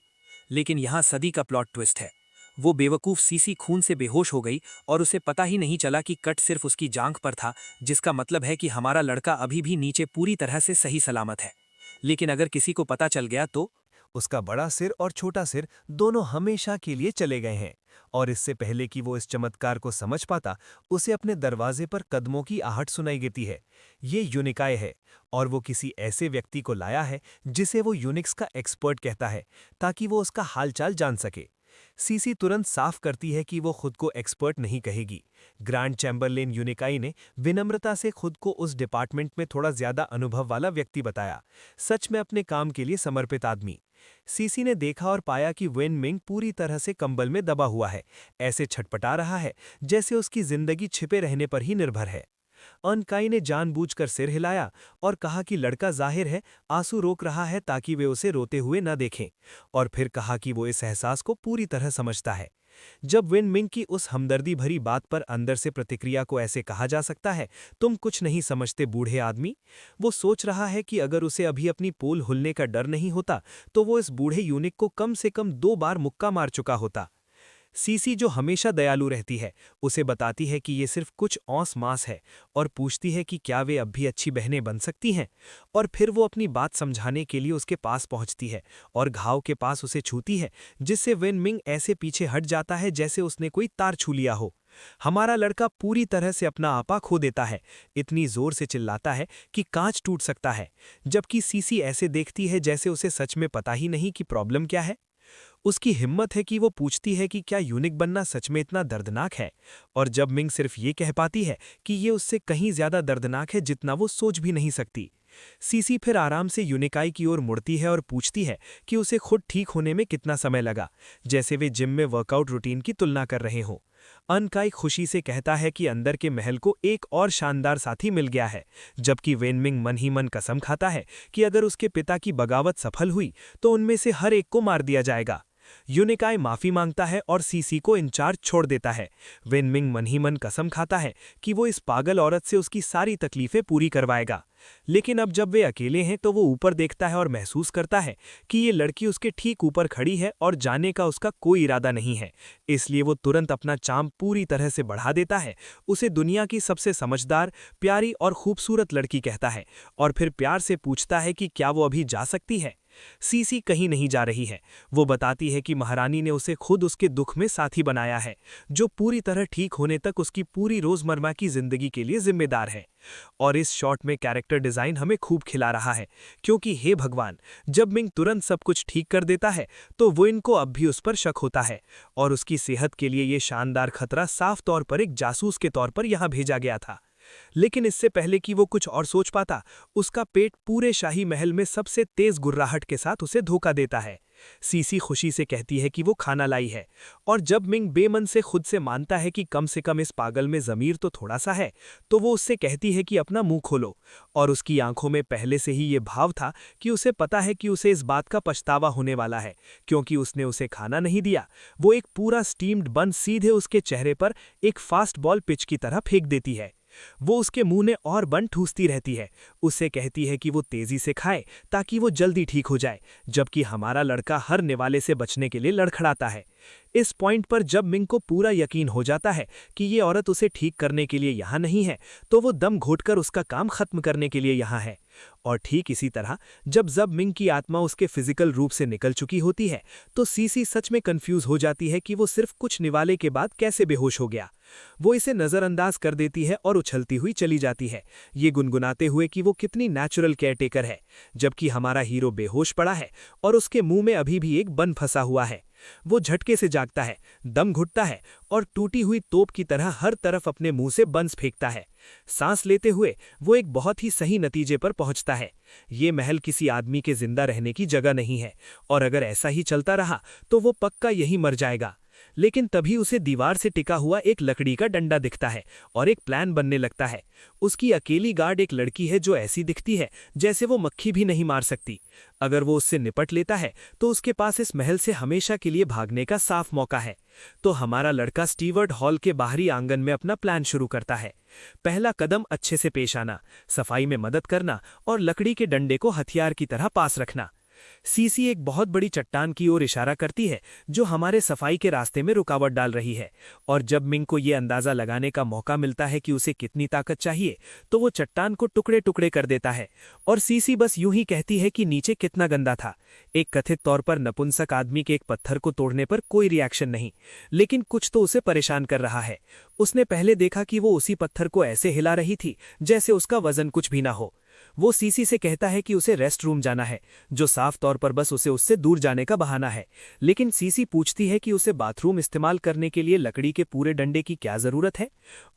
S3: लेकिन यहाँ सदी का प्लॉट ट्विस्ट है। वो बेवकूफ सीसी खून से बेहोश हो गई और उसे पता ही नहीं चला कि कट सिर्फ उसकी जांघ पर था, जिसका मतलब है कि हमारा लड़का अभी भी नीचे पूरी तरह से सही सलामत है। लेकिन अगर किसी को पता चल गया तो
S1: उसका बड़ा सिर और छोटा सिर दोनों हमेशा के लिए चले गए हैं, और इससे पहले कि वो इस चमत्कार को समझ पाता, उसे अपने दरवाजे पर कदमों की आहट सुनाई देती है। ये यूनिकाय है, और वो किसी ऐसे व्यक्ति को लाया है जिसे वो यूनिक्स का एक्सपर्ट कहता है, ताकि वो उसका हालचाल जान सके।
S3: सीसी तुरंत साफ करती है कि वो खुद को एक्सपर्ट नहीं कहेगी। ग्रैंड चैम्बरलेन यूनिकाई ने विनम्रता से खुद को उस डिपार्टमेंट में थोड़ा ज्यादा अनुभव वाला व्यक्ति बताया, सच में अपने काम के लिए समर्पित आदमी। सीसी ने देखा और पाया कि वेन मिंग पूरी तरह से कंबल में दबा हुआ है, ऐसे छटपटा रहा है जैसे उसकी जिंदगी छिपे रहने पर ही निर्भर है। अनकाई ने जानबूझकर सिर हिलाया और कहा कि लड़का जाहिर है आंसू रोक रहा है ताकि वे उसे रोते हुए न देखें, और फिर कहा कि वो इस एहसास को पूरी तरह समझता है। जब विन मिंग की उस हमदर्दी भरी बात पर अंदर से प्रतिक्रिया को ऐसे कहा जा सकता है, तुम कुछ नहीं समझते बूढ़े आदमी, वो सोच रहा है कि अगर उसे अभी अपनी पोल हुलने का डर नहीं होता तो वो इस बूढ़े यूनिक को कम से कम 2 बार मुक्का मार चुका होता। सीसी, जो हमेशा दयालु रहती है, उसे बताती है कि ये सिर्फ कुछ औंस मांस है और पूछती है कि क्या वे अब भी अच्छी बहनें बन सकती हैं। और फिर वो अपनी बात समझाने के लिए उसके पास पहुंचती है और घाव के पास उसे छूती है, जिससे वेन मिंग ऐसे पीछे हट जाता है जैसे उसने कोई तार छू लिया हो। हमारा लड़का पूरी तरह से अपना आपा खो देता है, इतनी जोर से चिल्लाता है कि कांच टूट सकता है, जबकि सीसी ऐसे देखती है जैसे उसे सच में पता ही नहीं कि प्रॉब्लम क्या है। उसकी हिम्मत है कि वो पूछती है कि क्या यूनिक बनना सच में इतना दर्दनाक है, और जब मिंग सिर्फ ये कह पाती है कि ये उससे कहीं ज्यादा दर्दनाक है जितना वो सोच भी नहीं सकती। सीसी फिर आराम से यूनिकाई की ओर मुड़ती है और पूछती है कि उसे खुद ठीक होने में कितना समय लगा, जैसे वे जिम में वर्कआउट रूटीन की तुलना कर रहे हों। अनकाई खुशी से कहता है कि अंदर के महल को एक और शानदार साथी मिल गया है, जबकि वेनमिंग मन ही मन कसम खाता है कि अगर उसके पिता की बगावत सफल हुई तो उनमें से हर एक को मार दिया जाएगा। यूनिकाई माफी मांगता है और सीसी को इंचार्ज छोड़ देता है। वेनमिंग मन ही मन कसम खाता है कि वो इस पागल औरत से उसकी सारी तकलीफें पूरी करवाएगा। लेकिन अब जब वे अकेले हैं तो वो ऊपर देखता है और महसूस करता है कि ये लड़की उसके ठीक ऊपर खड़ी है और जाने का उसका कोई इरादा नहीं है। इसलिए वो तुरंत अपना चार्म पूरी तरह से बढ़ा देता है, उसे दुनिया की सबसे समझदार, प्यारी और खूबसूरत लड़की कहता है, और फिर प्यार से पूछता है कि क्या वो अभी जा सकती है। सीसी कहीं नहीं जा रही है। वो बताती है कि महारानी ने उसे खुद उसके दुख में साथी बनाया है, जो पूरी तरह ठीक होने तक उसकी पूरी रोजमर्रा की जिंदगी के लिए जिम्मेदार है। और इस शॉट में कैरेक्टर डिजाइन हमें खूब खिला रहा है, क्योंकि हे भगवान, जब मिंग तुरंत सब कुछ ठीक कर देता है तो वो इनको अब भी उस पर शक होता है, और उसकी सेहत के लिए ये शानदार खतरा साफ तौर पर एक जासूस के तौर पर यहां भेजा गया था। लेकिन इससे पहले कि वो कुछ और सोच पाता, उसका पेट पूरे शाही महल में सबसे तेज गुर्राहट के साथ उसे धोखा देता है। सीसी खुशी से कहती है कि वो खाना लाई है, और जब मिंग बेमन से खुद से मानता है कि कम से कम इस पागल में ज़मीर तो थोड़ा सा है, तो वो उससे कहती है कि अपना मुंह खोलो, और उसकी आंखों में पहले से ही ये भाव था कि उसे पता है कि उसे इस बात का पछतावा होने वाला है, क्योंकि उसने उसे खाना नहीं दिया। वो एक पूरा स्टीम्ड बन सीधे उसके चेहरे पर एक फास्ट बॉल पिच की तरह फेंक देती है। वो उसके मुंह ने और बन ठूसती रहती है, उससे कहती है कि वो तेजी से खाए ताकि वो जल्दी ठीक हो जाए, जबकि हमारा लड़का हर निवाले से बचने के लिए लड़खड़ाता है। इस पॉइंट पर जब मिंग को पूरा यकीन हो जाता है कि ये औरत उसे ठीक करने के लिए यहाँ नहीं है, तो वो दम घोटकर उसका काम खत्म करने के लिए यहाँ है। और ठीक इसी तरह जब मिंग की आत्मा उसके फिजिकल रूप से निकल चुकी होती है, तो सीसी सच में कंफ्यूज हो जाती है कि वो सिर्फ कुछ निवाले के बाद कैसे बेहोश हो गया। वो इसे नजरअंदाज कर देती है और उछलती हुई चली जाती है, ये गुनगुनाते हुए कि वो कितनी नेचुरल केयरटेकर है, जबकि हमारा हीरो बेहोश पड़ा है और उसके मुंह में अभी भी एक बन फंसा हुआ है। वो झटके से जागता है, दम घुटता है और टूटी हुई तोप की तरह हर तरफ अपने मुंह से बंस फेंकता है। सांस लेते हुए वो एक बहुत ही सही नतीजे पर पहुंचता है। ये महल किसी आदमी के जिंदा रहने की जगह नहीं है, और अगर ऐसा ही चलता रहा तो वो पक्का यही मर जाएगा। लेकिन तभी उसे दीवार से टिका हुआ एक लकड़ी का डंडा दिखता है और एक प्लान बनने लगता है। उसकी अकेली गार्ड एक लड़की है जो ऐसी दिखती है जैसे वो मक्खी भी नहीं मार सकती। अगर वो उससे निपट लेता है तो उसके पास इस महल से हमेशा के लिए भागने का साफ मौका है। तो हमारा लड़का स्टीवर्ट हॉल के बाहरी आंगन में अपना प्लान शुरू करता है। पहला कदम अच्छे से पेश आना, सफाई में मदद करना और लकड़ी के डंडे को हथियार की तरह पास रखना। सीसी एक बहुत बड़ी चट्टान की ओर इशारा करती है जो हमारे सफाई के रास्ते में रुकावट डाल रही है, और जब मिंग को ये अंदाजा लगाने का मौका मिलता है कि उसे कितनी ताकत चाहिए, तो वो चट्टान को टुकड़े टुकड़े कर देता है, और सीसी बस यूं ही कहती है कि नीचे कितना गंदा था। एक कथित तौर पर नपुंसक आदमी के एक पत्थर को तोड़ने पर कोई रिएक्शन नहीं, लेकिन कुछ तो उसे परेशान कर रहा है। उसने पहले देखा कि वो उसी पत्थर को ऐसे हिला रही थी जैसे उसका वजन कुछ भी ना हो।
S2: वो सीसी से कहता है कि उसे रेस्ट रूम जाना है, जो साफ तौर पर बस उसे उससे दूर जाने का बहाना है। लेकिन सीसी पूछती है कि उसे बाथरूम इस्तेमाल करने के लिए लकड़ी के पूरे डंडे की क्या जरूरत है,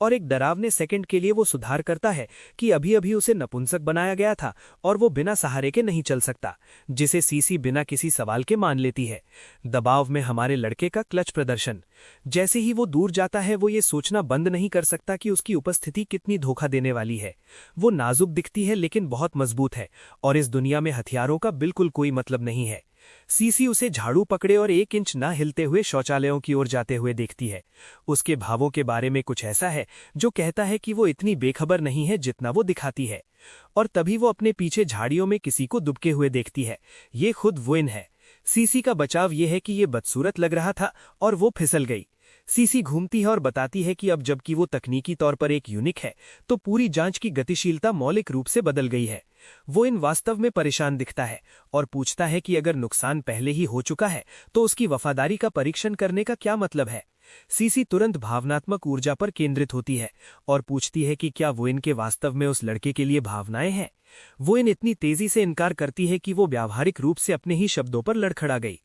S2: और एक डरावने सेकंड के लिए वो सुधार करता है कि अभी अभी उसे नपुंसक बनाया गया था और वो बिना सहारे के नहीं चल सकता, जिसे सीसी बिना किसी सवाल के मान लेती है। दबाव में हमारे लड़के का क्लच प्रदर्शन। जैसे ही वो दूर जाता है वो ये सोचना बंद नहीं कर सकता कि उसकी उपस्थिति कितनी धोखा देने वाली है। वो नाजुक दिखती है लेकिन बहुत मजबूत है, और इस दुनिया में हथियारों का बिल्कुल कोई मतलब नहीं है। सीसी उसे झाड़ू पकड़े और 1 इंच न हिलते हुए शौचालयों की ओर जाते हुए देखती है। उसके भावों के बारे में कुछ ऐसा है जो कहता है कि वो इतनी बेखबर नहीं है जितना वो दिखाती है। और तभी वो अपने पीछे झाड़ियों में किसी को दुबके हुए देखती है। ये खुद वुइन है। सीसी का बचाव ये है कि ये बदसूरत लग रहा था और वो फिसल गई। सीसी घूमती है और बताती है कि अब जबकि वो तकनीकी तौर पर एक यूनिक है, तो पूरी जांच की गतिशीलता मौलिक रूप से बदल गई है। वो इन वास्तव में परेशान दिखता है और पूछता है कि अगर नुकसान पहले ही हो चुका है तो उसकी वफादारी का परीक्षण करने का क्या मतलब है। सीसी तुरंत भावनात्मक ऊर्जा पर केंद्रित होती है और पूछती है कि क्या वो इनके वास्तव में उस लड़के के लिए भावनाएं हैं। वो इन इतनी तेजी से इनकार करती है कि वो व्यावहारिक रूप से अपने ही शब्दों पर लड़खड़ा गई।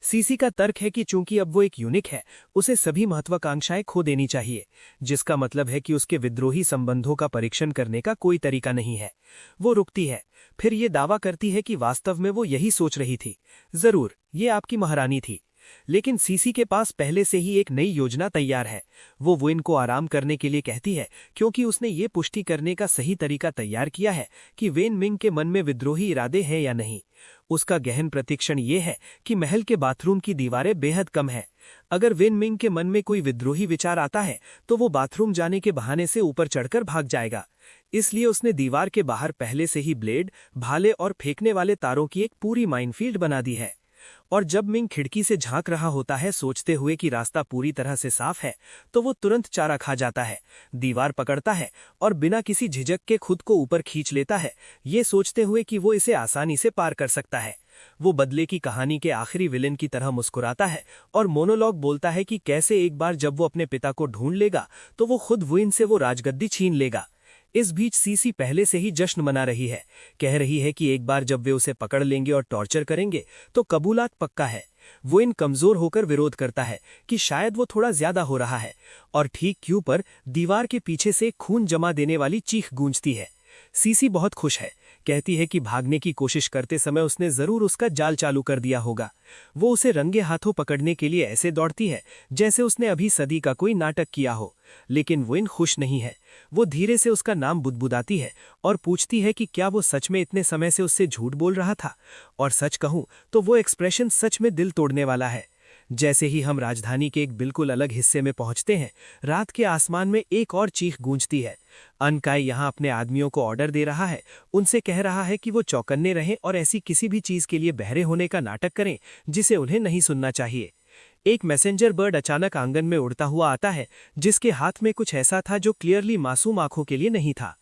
S2: सीसी का तर्क है कि चूंकि अब वो एक यूनिक है, उसे सभी महत्वाकांक्षाएं खो देनी चाहिए, जिसका मतलब है कि उसके विद्रोही संबंधों का परीक्षण करने का कोई तरीका नहीं है। वो रुकती है, फिर ये दावा करती है कि वास्तव में वो यही सोच रही थी। जरूर, ये आपकी महारानी थी। लेकिन सीसी के पास पहले से ही एक नई योजना तैयार है। वो वुइन को आराम करने के लिए कहती है, क्योंकि उसने ये पुष्टि करने का सही तरीका तैयार किया है कि वेन मिंग के मन में विद्रोही इरादे हैं या नहीं। उसका गहन प्रतीक्षण ये है कि महल के बाथरूम की दीवारें बेहद कम है। अगर वेन मिंग के मन में कोई विद्रोही विचार आता है तो वो बाथरूम जाने के बहाने से ऊपर चढ़कर भाग जाएगा। इसलिए उसने दीवार के बाहर पहले से ही ब्लेड, भाले और फेंकने वाले तारों की एक पूरी माइनफील्ड बना दी है। और जब मिंग खिड़की से झांक रहा होता है सोचते हुए कि रास्ता पूरी तरह से साफ है, तो वो तुरंत चारा खा जाता है, दीवार पकड़ता है और बिना किसी झिझक के खुद को ऊपर खींच लेता है, ये सोचते हुए कि वो इसे आसानी से पार कर सकता है। वो बदले की कहानी के आखिरी विलेन की तरह मुस्कुराता है और मोनोलॉग बोलता है कि कैसे एक बार जब वो अपने पिता को ढूंढ लेगा तो वो खुद वुइन से वो राजगद्दी छीन लेगा। इस बीच सीसी पहले से ही जश्न मना रही है, कह रही है कि एक बार जब वे उसे पकड़ लेंगे और टॉर्चर करेंगे तो कबूलात पक्का है। वो इन कमजोर होकर विरोध करता है कि शायद वो थोड़ा ज्यादा हो रहा है, और ठीक क्यों पर दीवार के पीछे से खून जमा देने वाली चीख गूंजती है। सीसी बहुत खुश है, कहती है कि भागने की कोशिश करते समय उसने जरूर उसका जाल चालू कर दिया होगा। वो उसे रंगे हाथों पकड़ने के लिए ऐसे दौड़ती है जैसे उसने अभी सदी का कोई नाटक किया हो। लेकिन वुइन खुश नहीं है। वो धीरे से उसका नाम बुदबुदाती है और पूछती है कि क्या वो सच में इतने समय से उससे झूठ बोल रहा था। और सच कहूं तो वो एक्सप्रेशन सच में दिल तोड़ने वाला है। जैसे ही हम राजधानी के एक बिल्कुल अलग हिस्से में पहुंचते हैं, रात के आसमान में एक और चीख गूंजती है। अनकाई यहाँ अपने आदमियों को ऑर्डर दे रहा है, उनसे कह रहा है कि वो चौकन्ने रहें और ऐसी किसी भी चीज के लिए बहरे होने का नाटक करें जिसे उन्हें नहीं सुनना चाहिए। एक मैसेंजर बर्ड अचानक आंगन में उड़ता हुआ आता है, जिसके हाथ में कुछ ऐसा था जो क्लियरली मासूम आंखों के लिए नहीं था।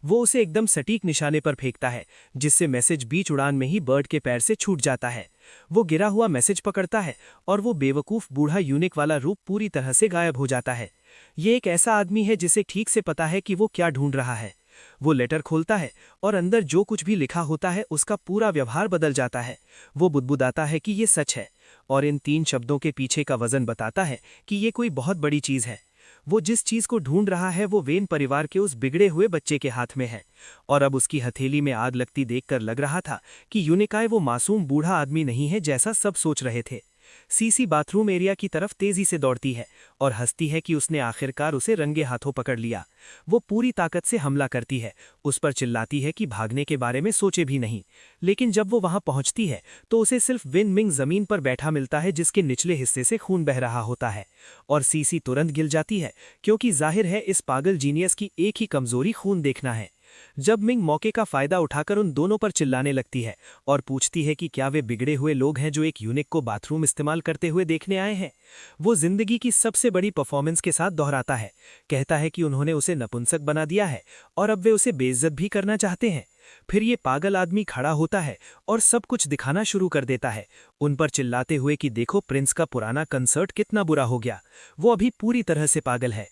S2: वो उसे एकदम सटीक निशाने पर फेंकता है, जिससे मैसेज बीच उड़ान में ही बर्ड के पैर से छूट जाता है। वो गिरा हुआ मैसेज पकड़ता है और वो बेवकूफ बूढ़ा यूनिक वाला रूप पूरी तरह से गायब हो जाता है। ये एक ऐसा आदमी है जिसे ठीक से पता है कि वो क्या ढूंढ रहा है। वो लेटर खोलता है और अंदर जो कुछ भी लिखा होता है उसका पूरा व्यवहार बदल जाता है। वो बुदबुदाता है कि ये सच है, और इन 3 शब्दों के पीछे का वजन बताता है कि ये कोई बहुत बड़ी चीज है। वो जिस चीज को ढूंढ रहा है वो वेन परिवार के उस बिगड़े हुए बच्चे के हाथ में है। और अब उसकी हथेली में आग लगती देखकर लग रहा था कि यूनिकाय वो मासूम बूढ़ा आदमी नहीं है जैसा सब सोच रहे थे। सीसी बाथरूम एरिया की तरफ तेजी से दौड़ती है और हंसती है कि उसने आखिरकार उसे रंगे हाथों पकड़ लिया। वो पूरी ताकत से हमला करती है, उस पर चिल्लाती है कि भागने के बारे में सोचे भी नहीं। लेकिन जब वो वहां पहुंचती है तो उसे सिर्फ विन मिंग जमीन पर बैठा मिलता है, जिसके निचले हिस्से से खून बह रहा होता है। और सीसी तुरंत गिल जाती है, क्योंकि जाहिर है इस पागल जीनियस की एक ही कमजोरी खून देखना है। जब मिंग मौके का फायदा उठाकर उन दोनों पर चिल्लाने लगती है और पूछती है कि क्या वे बिगड़े हुए लोग हैं जो एक यूनिक को बाथरूम इस्तेमाल करते हुए देखने आए हैं, वो जिंदगी की सबसे बड़ी परफॉर्मेंस के साथ दोहराता है। कहता है कि उन्होंने उसे नपुंसक बना दिया है और अब वे उसे बेइज्जत भी करना चाहते हैं। फिर ये पागल आदमी खड़ा होता है और सब कुछ दिखाना शुरू कर देता है, उन पर चिल्लाते हुए कि देखो प्रिंस का पुराना कंसर्ट कितना बुरा हो गया। वो अभी पूरी तरह से पागल है।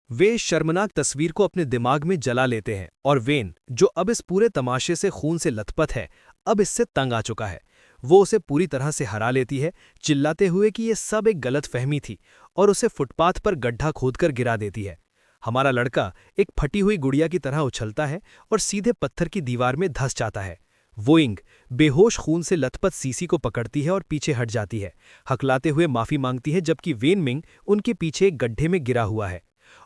S2: वे इस शर्मनाक तस्वीर को अपने दिमाग में जला लेते हैं और वेन, जो अब इस पूरे तमाशे से खून से लथपथ है, अब इससे तंग आ चुका है। वो उसे पूरी तरह से हरा लेती है, चिल्लाते हुए कि ये सब एक गलतफहमी थी, और उसे फुटपाथ पर गड्ढा खोदकर गिरा देती है। हमारा लड़का एक फटी हुई गुड़िया की तरह उछलता है और सीधे पत्थर की दीवार में धंस जाता है। वोइंग बेहोश खून से लथपथ सीसी को पकड़ती है और पीछे हट जाती है, हकलाते हुए माफी मांगती है, जबकि वेन मिंग उनके पीछे एक गड्ढे में गिरा हुआ है।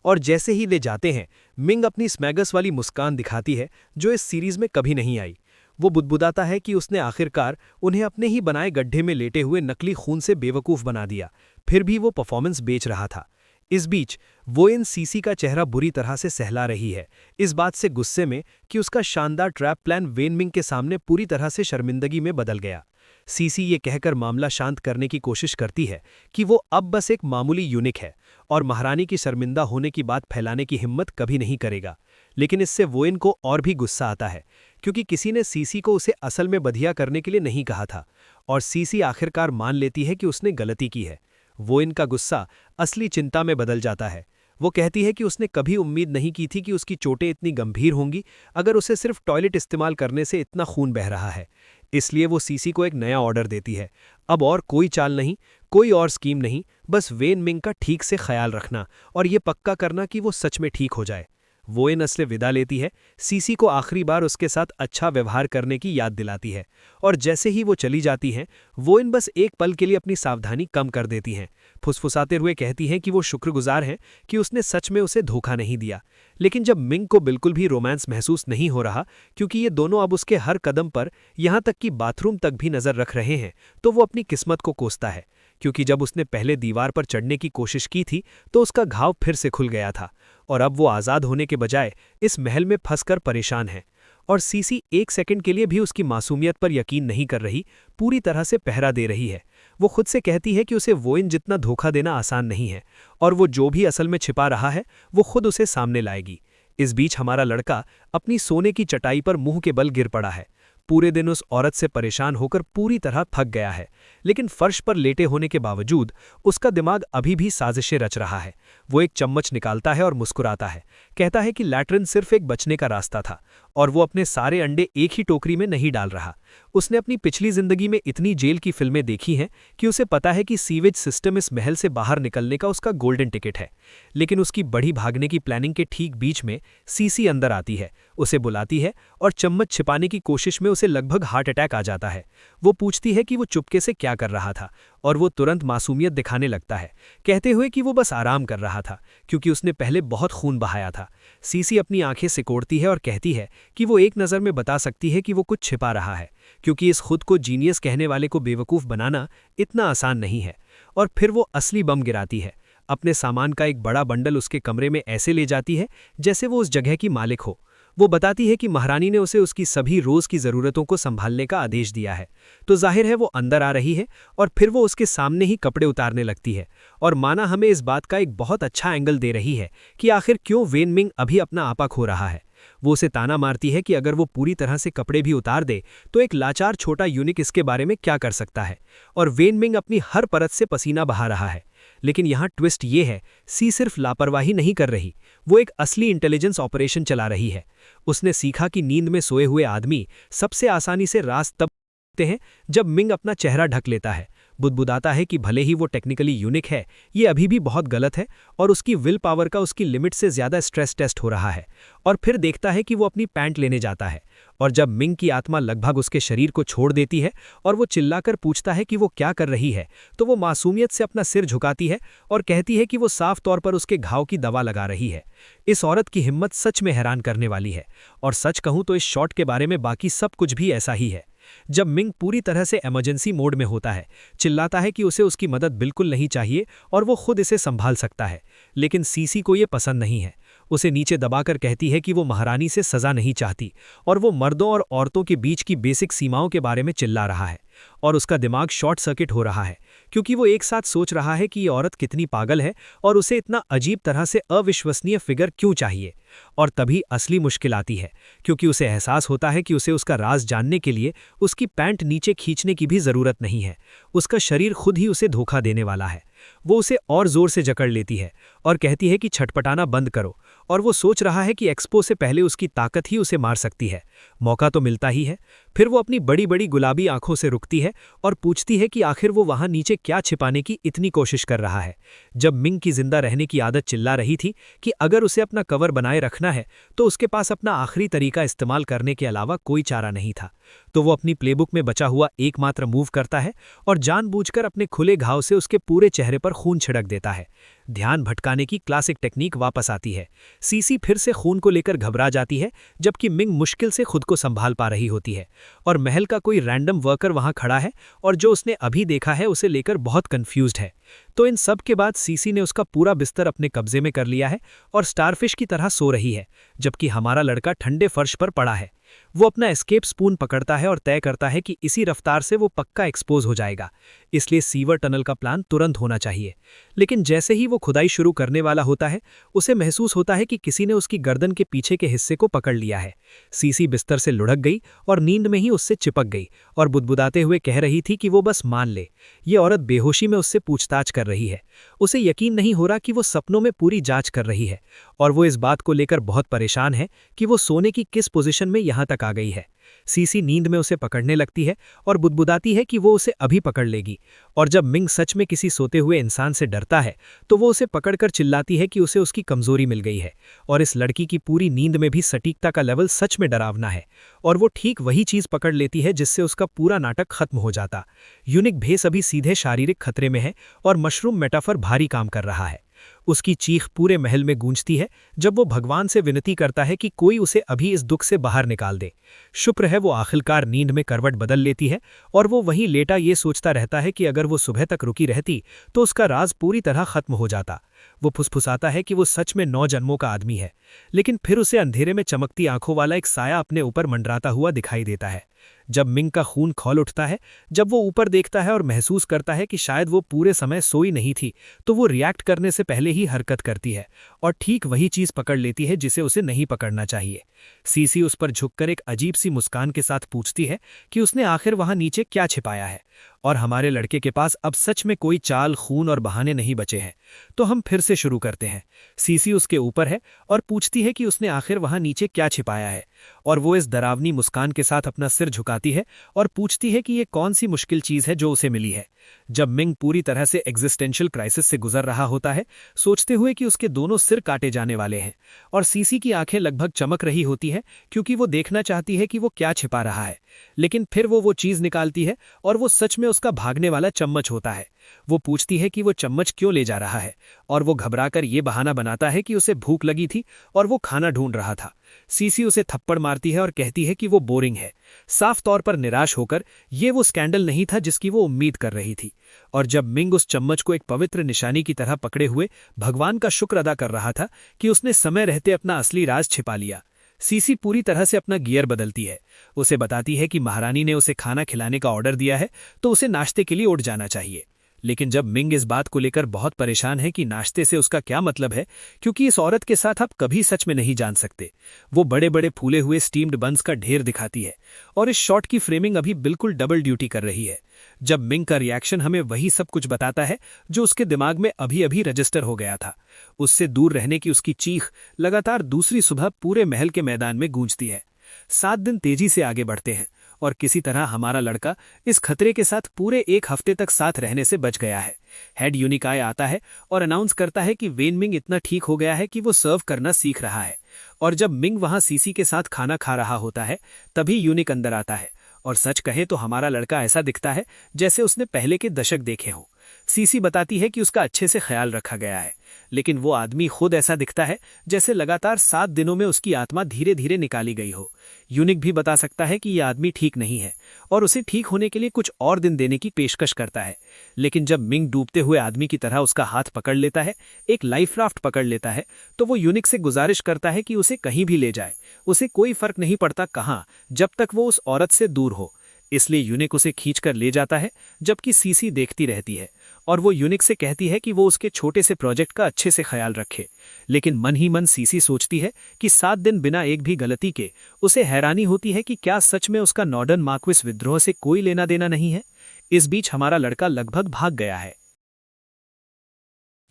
S2: और जैसे ही ले जाते हैं, मिंग अपनी स्मैगस वाली मुस्कान दिखाती है जो इस सीरीज में कभी नहीं आई। वो बुदबुदाता है कि उसने आखिरकार उन्हें अपने ही बनाए गड्ढे में लेटे हुए नकली खून से बेवकूफ़ बना दिया, फिर भी वो परफॉर्मेंस बेच रहा था। इस बीच वोइन सीसी का चेहरा बुरी तरह से सहला रही है, इस बात से गुस्से में कि उसका शानदार ट्रैप प्लान वेन मिंग के सामने पूरी तरह से शर्मिंदगी में बदल गया। सीसी ये कहकर मामला शांत करने की कोशिश करती है कि वो अब बस एक मामूली यूनिक है और महारानी की शर्मिंदा होने की बात फैलाने की हिम्मत कभी नहीं करेगा। लेकिन इससे वोइन को और भी गुस्सा आता है, क्योंकि किसी ने सीसी को उसे असल में बधिया करने के लिए नहीं कहा था, और सीसी आखिरकार मान लेती है कि उसने गलती की है। वोइन का गुस्सा असली चिंता में बदल जाता है। वो कहती है कि उसने कभी उम्मीद नहीं की थी कि उसकी चोटें इतनी गंभीर होंगी, अगर उसे सिर्फ टॉयलेट इस्तेमाल करने से इतना खून बह रहा है। इसलिए वो सीसी को एक नया ऑर्डर देती है। अब और कोई चाल नहीं, कोई और स्कीम नहीं, बस वेन मिंग का ठीक से ख्याल रखना और ये पक्का करना कि वो सच में ठीक हो जाए। वोइन असले विदा लेती है, सीसी को आखिरी बार उसके साथ अच्छा व्यवहार करने की याद दिलाती है, और जैसे ही वो चली जाती हैं, वोइन बस एक पल के लिए अपनी सावधानी कम कर देती हैं। फुसफुसाते हुए कहती हैं कि वो शुक्रगुजार हैं कि उसने सच में उसे धोखा नहीं दिया। लेकिन जब मिंग को बिल्कुल भी रोमांस महसूस नहीं हो रहा, क्योंकि ये दोनों अब उसके हर कदम पर, यहाँ तक कि बाथरूम तक भी नजर रख रहे हैं, तो वो अपनी किस्मत को कोसता है। क्योंकि जब उसने पहले दीवार पर चढ़ने की कोशिश की थी तो उसका घाव फिर से खुल गया था, और अब वो आज़ाद होने के बजाय इस महल में फंसकर परेशान है। और सीसी एक सेकंड के लिए भी उसकी मासूमियत पर यकीन नहीं कर रही, पूरी तरह से पहरा दे रही है। वो खुद से कहती है कि उसे वोइन जितना धोखा देना आसान नहीं है, और वो जो भी असल में छिपा रहा है वो खुद उसे सामने लाएगी। इस बीच हमारा लड़का अपनी सोने की चटाई पर मुंह के बल गिर पड़ा है। पूरे दिन उस औरत से परेशान होकर पूरी तरह थक गया है, लेकिन फर्श पर लेटे होने के बावजूद उसका दिमाग अभी भी साजिशें रच रहा है। वो एक चम्मच निकालता है और मुस्कुराता है, कहता है कि लैट्रिन सिर्फ एक बचने का रास्ता था, और वो अपने सारे अंडे एक ही टोकरी में नहीं डाल रहा। उसने अपनी पिछली जिंदगी में इतनी जेल की फिल्में देखी हैं कि उसे पता है कि सीवेज सिस्टम इस महल से बाहर निकलने का उसका गोल्डन टिकट है। लेकिन उसकी बड़ी भागने की प्लानिंग के ठीक बीच में सीसी अंदर आती है, उसे बुलाती है, और चम्मच छिपाने की कोशिश में उसे लगभग हार्ट अटैक आ जाता है। वो पूछती है कि वो चुपके से क्या कर रहा था, और वो तुरंत मासूमियत दिखाने लगता है, कहते हुए कि वो बस आराम कर रहा था, क्योंकि उसने पहले बहुत खून बहाया था। सीसी अपनी आंखें सिकोड़ती है और कहती है कि वो एक नज़र में बता सकती है कि वो कुछ छिपा रहा है, क्योंकि इस खुद को जीनियस कहने वाले को बेवकूफ़ बनाना इतना आसान नहीं है। और फिर वो असली बम गिराती है। अपने सामान का एक बड़ा बंडल उसके कमरे में ऐसे ले जाती है जैसे वो उस जगह की मालिक हो। वो बताती है कि महारानी ने उसे उसकी सभी रोज़ की ज़रूरतों को संभालने का आदेश दिया है, तो जाहिर है वो अंदर आ रही है, और फिर वो उसके सामने ही कपड़े उतारने लगती है, और माना हमें इस बात का एक बहुत अच्छा एंगल दे रही है कि आखिर क्यों वेन मिंग अभी अपना आपा खो रहा है। वो उसे ताना मारती है कि अगर वो पूरी तरह से कपड़े भी उतार दे तो एक लाचार छोटा यूनिक इसके बारे में क्या कर सकता है, और वेन मिंग अपनी हर परत से पसीना बहा रहा है। लेकिन यहाँ ट्विस्ट ये है, सी सिर्फ लापरवाही नहीं कर रही, वो एक असली इंटेलिजेंस ऑपरेशन चला रही है। उसने सीखा कि नींद में सोए हुए आदमी सबसे आसानी से राज तब हैं जब मिंग अपना चेहरा ढक लेता है। बुदबुदाता है कि भले ही वो टेक्निकली यूनिक है, ये अभी भी बहुत गलत है, और उसकी विल पावर का उसकी लिमिट से ज़्यादा स्ट्रेस टेस्ट हो रहा है। और फिर देखता है कि वो अपनी पैंट लेने जाता है, और जब मिंग की आत्मा लगभग उसके शरीर को छोड़ देती है और वो चिल्लाकर पूछता है कि वो क्या कर रही है, तो वो मासूमियत से अपना सिर झुकाती है और कहती है कि वो साफ तौर पर उसके घाव की दवा लगा रही है। इस औरत की हिम्मत सच में हैरान करने वाली है, और सच कहूँ तो इस शॉट के बारे में बाकी सब कुछ भी ऐसा ही है। जब मिंग पूरी तरह से इमरजेंसी मोड में होता है, चिल्लाता है कि उसे उसकी मदद बिल्कुल नहीं चाहिए और वो खुद इसे संभाल सकता है, लेकिन सीसी को ये पसंद नहीं है। उसे नीचे दबाकर कहती है कि वो महारानी से सजा नहीं चाहती, और वो मर्दों और औरतों के बीच की बेसिक सीमाओं के बारे में चिल्ला रहा है, और उसका दिमाग शॉर्ट सर्किट हो रहा है, क्योंकि वो एक साथ सोच रहा है कि ये औरत कितनी पागल है और उसे इतना अजीब तरह से अविश्वसनीय फिगर क्यों चाहिए। और तभी असली मुश्किल आती है, क्योंकि उसे एहसास होता है कि उसे उसका राज जानने के लिए उसकी पैंट नीचे खींचने की भी जरूरत नहीं है। उसका शरीर खुद ही उसे धोखा देने वाला है। वो उसे और जोर से जकड़ लेती है और कहती है कि छटपटाना बंद करो, और वो सोच रहा है कि एक्सपो से पहले उसकी ताकत ही उसे मार सकती है। मौका तो मिलता ही है। फिर वो अपनी बड़ी बड़ी गुलाबी आंखों से रुकती है और पूछती है कि आखिर वो वहां नीचे क्या छिपाने की इतनी कोशिश कर रहा है। जब मिंग की जिंदा रहने की आदत चिल्ला रही थी कि अगर उसे अपना कवर बनाए रखना है तो उसके पास अपना आखिरी तरीका इस्तेमाल करने के अलावा कोई चारा नहीं था, तो वो अपनी प्लेबुक में बचा हुआ एकमात्र मूव करता है और जानबूझकर अपने खुले घाव से उसके पूरे चेहरे पर खून छिड़क देता है। ध्यान भटकाने की क्लासिक टेक्निक वापस आती है। सीसी फिर से खून को लेकर घबरा जाती है, जबकि मिंग मुश्किल से खुद को संभाल पा रही होती है, और महल का कोई रैंडम वर्कर वहां खड़ा है और जो उसने अभी देखा है उसे लेकर बहुत कंफ्यूज्ड है। तो इन सब के बाद सीसी ने उसका पूरा बिस्तर अपने कब्जे में कर लिया है और स्टारफिश की तरह सो रही है, जबकि हमारा लड़का ठंडे फर्श पर पड़ा है। वो अपना एस्केप स्पून पकड़ता है और तय करता है कि इसी रफ्तार से वो पक्का एक्सपोज हो जाएगा, इसलिए सीवर टनल का प्लान तुरंत होना चाहिए। लेकिन जैसे ही वो खुदाई शुरू करने वाला होता है, उसे महसूस होता है कि किसी ने उसकी गर्दन के पीछे के हिस्से को पकड़ लिया है। सीसी बिस्तर से लुढ़क गई और नींद में ही उससे चिपक गई और बुदबुदाते हुए कह रही थी कि वो बस मान ले। ये औरत बेहोशी में उससे पूछताछ कर रही है। उसे यकीन नहीं हो रहा कि वो सपनों में पूरी जांच कर रही है, और वो इस बात को लेकर बहुत परेशान है कि वो सोने की किस पोजीशन में यहां तक आ गई है। सीसी नींद में उसे पकड़ने लगती है और बुदबुदाती है कि वो उसे अभी पकड़ लेगी, और जब मिंग सच में किसी सोते हुए इंसान से डरता है तो वो उसे पकड़कर चिल्लाती है कि उसे उसकी कमजोरी मिल गई है। और इस लड़की की पूरी नींद में भी सटीकता का लेवल सच में डरावना है, और वो ठीक वही चीज पकड़ लेती है जिससे उसका पूरा नाटक खत्म हो जाता। यूनिक भेस अभी सीधे शारीरिक खतरे में है और मशरूम मेटाफर भारी काम कर रहा है। उसकी चीख पूरे महल में गूंजती है जब वो भगवान से विनती करता है कि कोई उसे अभी इस दुख से बाहर निकाल दे। शुक्र है वो आखिरकार नींद में करवट बदल लेती है और वो वहीं लेटा ये सोचता रहता है कि अगर वो सुबह तक रुकी रहती तो उसका राज पूरी तरह खत्म हो जाता। वो फुसफुसाता है कि वो सच में 9 जन्मों का आदमी है, लेकिन फिर उसे अंधेरे में चमकती आंखों वाला एक साया अपने ऊपर मंडराता हुआ दिखाई देता है। जब मिंग का खून खौल उठता है, जब वो ऊपर देखता है और महसूस करता है कि शायद वो पूरे समय सोई नहीं थी, तो वो रिएक्ट करने से पहले ही हरकत करती है और ठीक वही चीज पकड़ लेती है जिसे उसे नहीं पकड़ना चाहिए। सीसी उस पर झुककर एक अजीब सी मुस्कान के साथ पूछती है कि उसने आखिर वहां नीचे क्या छिपाया है, और हमारे लड़के के पास अब सच में कोई चाल, खून और बहाने नहीं बचे हैं। तो हम फिर से शुरू करते हैं। सीसी उसके ऊपर है और पूछती है कि उसने आखिर वहां नीचे क्या छिपाया है, और वो इस डरावनी मुस्कान के साथ अपना सिर झुकाती है और पूछती है कि ये कौन सी मुश्किल चीज है जो उसे मिली है। जब मिंग पूरी तरह से एग्जिस्टेंशियल क्राइसिस से गुजर रहा होता है, सोचते हुए कि उसके दोनों सिर काटे जाने वाले हैं, और सीसी की आंखें लगभग चमक रही होती है क्योंकि वो देखना चाहती है कि वो क्या छिपा रहा है, लेकिन फिर वो चीज निकालती है और वो सच में उसका भागने वाला चम्मच होता है। वो पूछती है कि वो चम्मच क्यों ले जा रहा है, और वो घबराकर ये बहाना बनाता है कि उसे भूख लगी थी और वो खाना ढूंढ रहा था। सीसी उसे थप्पड़ मारती है और कहती है कि वो बोरिंग है। साफ तौर पर निराश होकर ये वो स्कैंडल नहीं था जिसकी वो उम्मीद कर रही थी। और जब मिंग उस चम्मच को एक पवित्र निशानी की तरह पकड़े हुए भगवान का शुक्र अदा कर रहा था कि उसने समय रहते अपना असली राज छिपा लिया, सीसी पूरी तरह से अपना गियर बदलती है। उसे बताती है कि महारानी ने उसे खाना खिलाने का ऑर्डर दिया है तो उसे नाश्ते के लिए उठ जाना चाहिए। लेकिन जब मिंग इस बात को लेकर बहुत परेशान है कि नाश्ते से उसका क्या मतलब है, क्योंकि इस औरत के साथ आप कभी सच में नहीं जान सकते, वो बड़े बड़े फूले हुए स्टीम्ड बंस का ढेर दिखाती है और इस शॉट की फ्रेमिंग अभी बिल्कुल डबल ड्यूटी कर रही है। जब मिंग का रिएक्शन हमें वही सब कुछ बताता है जो उसके दिमाग में अभी अभी रजिस्टर हो गया था। उससे दूर रहने की उसकी चीख लगातार दूसरी सुबह पूरे महल के मैदान में गूंजती है। 7 दिन तेजी से आगे बढ़ते हैं और किसी तरह हमारा लड़का इस खतरे के साथ पूरे 1 हफ्ते तक साथ रहने से बच गया है। हेड यूनिकाय आता है और अनाउंस करता है कि वेन मिंग इतना ठीक हो गया है कि वो सर्व करना सीख रहा है। और जब मिंग वहां सीसी के साथ खाना खा रहा होता है, तभी यूनिक अंदर आता है, और सच कहे तो हमारा लड़का ऐसा दिखता है जैसे उसने पहले के दशक देखे हों। सीसी बताती है कि उसका अच्छे से ख्याल रखा गया है, लेकिन वो आदमी खुद ऐसा दिखता है जैसे लगातार 7 दिनों में उसकी आत्मा धीरे धीरे निकाली गई हो। यूनिक भी बता सकता है कि यह आदमी ठीक नहीं है और उसे ठीक होने के लिए कुछ और दिन देने की पेशकश करता है। लेकिन जब मिंग डूबते हुए आदमी की तरह उसका हाथ पकड़ लेता है, एक लाइफ राफ्ट पकड़ लेता है, तो वो यूनिक से गुजारिश करता है कि उसे कहीं भी ले जाए, उसे कोई फर्क नहीं पड़ता कहाँ, जब तक वो उस औरत से दूर हो। इसलिए यूनिक उसे खींचकर ले जाता है, जबकि सीसी देखती रहती है और वो यूनिक से कहती है कि वो उसके छोटे से प्रोजेक्ट का अच्छे से ख्याल रखे। लेकिन मन ही मन सीसी सोचती है कि 7 दिन बिना एक भी गलती के। उसे हैरानी होती है कि क्या सच में उसका नॉर्डर्न मार्क्विस विद्रोह से कोई लेना देना नहीं है। इस बीच हमारा लड़का लगभग भाग गया है।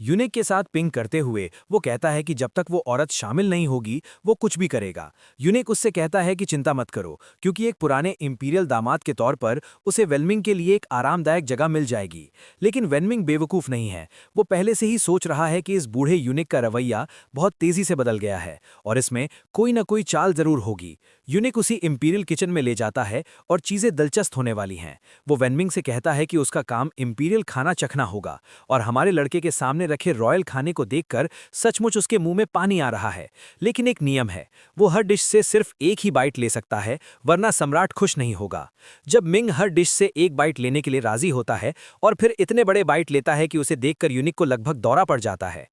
S3: यूनिक के साथ पिंग करते हुए वो कहता है कि जब तक वो औरत शामिल नहीं होगी वो कुछ भी करेगा। यूनिक उससे कहता है कि चिंता मत करो, क्योंकि एक पुराने इंपीरियल दामाद के तौर पर उसे वेनमिंग के लिए एक आरामदायक जगह मिल जाएगी। लेकिन वेनमिंग बेवकूफ़ नहीं है। वो पहले से ही सोच रहा है कि इस बूढ़े यूनिक का रवैया बहुत तेज़ी से बदल गया है और इसमें कोई ना कोई चाल ज़रूर होगी। यूनिक उसी इंपीरियल किचन में ले जाता है और चीज़ें दिलचस्प होने वाली हैं। वो वेनमिंग से कहता है कि उसका काम इंपीरियल खाना चखना होगा और हमारे लड़के के सामने रखे रॉयल खाने को देखकर सचमुच उसके मुंह में पानी आ रहा है। लेकिन एक नियम है, वो हर डिश से सिर्फ एक ही बाइट ले सकता है, वरना सम्राट खुश नहीं होगा। जब मिंग हर डिश से एक बाइट लेने के लिए राजी होता है और फिर इतने बड़े बाइट लेता है कि उसे देखकर यूनिक को लगभग दौरा पड़ जाता है।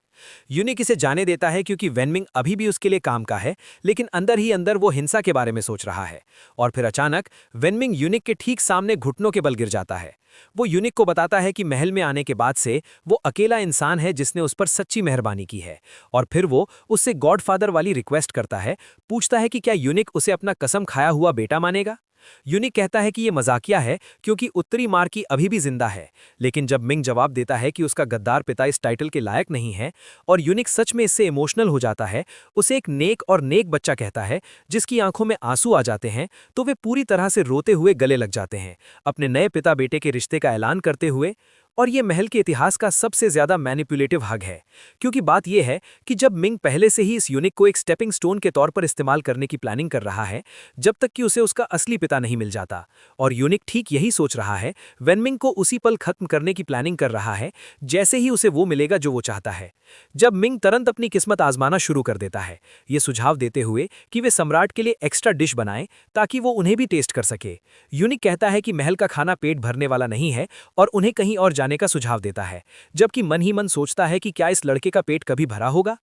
S3: यूनिक इसे जाने देता है क्योंकि वेनमिंग अभी भी उसके लिए काम का है, लेकिन अंदर ही अंदर वो हिंसा के बारे में सोच रहा है। और फिर अचानक वेनमिंग यूनिक के ठीक सामने घुटनों के बल गिर जाता है। वो यूनिक को बताता है कि महल में आने के बाद से वो अकेला इंसान है जिसने उस पर सच्ची मेहरबानी की है। और फिर वो उससे गॉडफादर वाली रिक्वेस्ट करता है, पूछता है कि क्या यूनिक उसे अपना कसम खाया हुआ बेटा मानेगा। यूनिक कहता है कि ये मजाकिया है क्योंकि उत्तरी मार्की अभी भी जिंदा है। लेकिन जब मिंग जवाब देता है कि उसका गद्दार पिता इस टाइटल के लायक नहीं है और यूनिक सच में इससे इमोशनल हो जाता है, उसे एक नेक और नेक बच्चा कहता है जिसकी आंखों में आंसू आ जाते हैं, तो वे पूरी तरह से रोते हुए गले लग जाते हैं, अपने नए पिता बेटे के रिश्ते का ऐलान करते हुए। और ये महल के इतिहास का सबसे ज्यादा मैनिपुलेटिव हग है, क्योंकि बात यह है कि जब मिंग पहले से ही इस यूनिक को एक स्टेपिंग स्टोन के तौर पर इस्तेमाल करने की प्लानिंग कर रहा है, जब तक कि उसे उसका असली पिता नहीं मिल जाता। और यूनिक ठीक यही सोच रहा है, वेनमिंग को उसी पल खत्म करने की प्लानिंग कर रहा है जैसे ही उसे वो मिलेगा जो वो चाहता है। जब मिंग तुरंत अपनी किस्मत आजमाना शुरू कर देता है, ये सुझाव देते हुए कि वे सम्राट के लिए एक्स्ट्रा डिश बनाएं ताकि वो उन्हें भी टेस्ट कर सके। यूनिक कहता है कि महल का खाना पेट भरने वाला नहीं है और उन्हें कहीं और जाने का सुझाव देता है, जबकि मन ही मन सोचता है कि क्या इस लड़के का पेट कभी भरा होगा।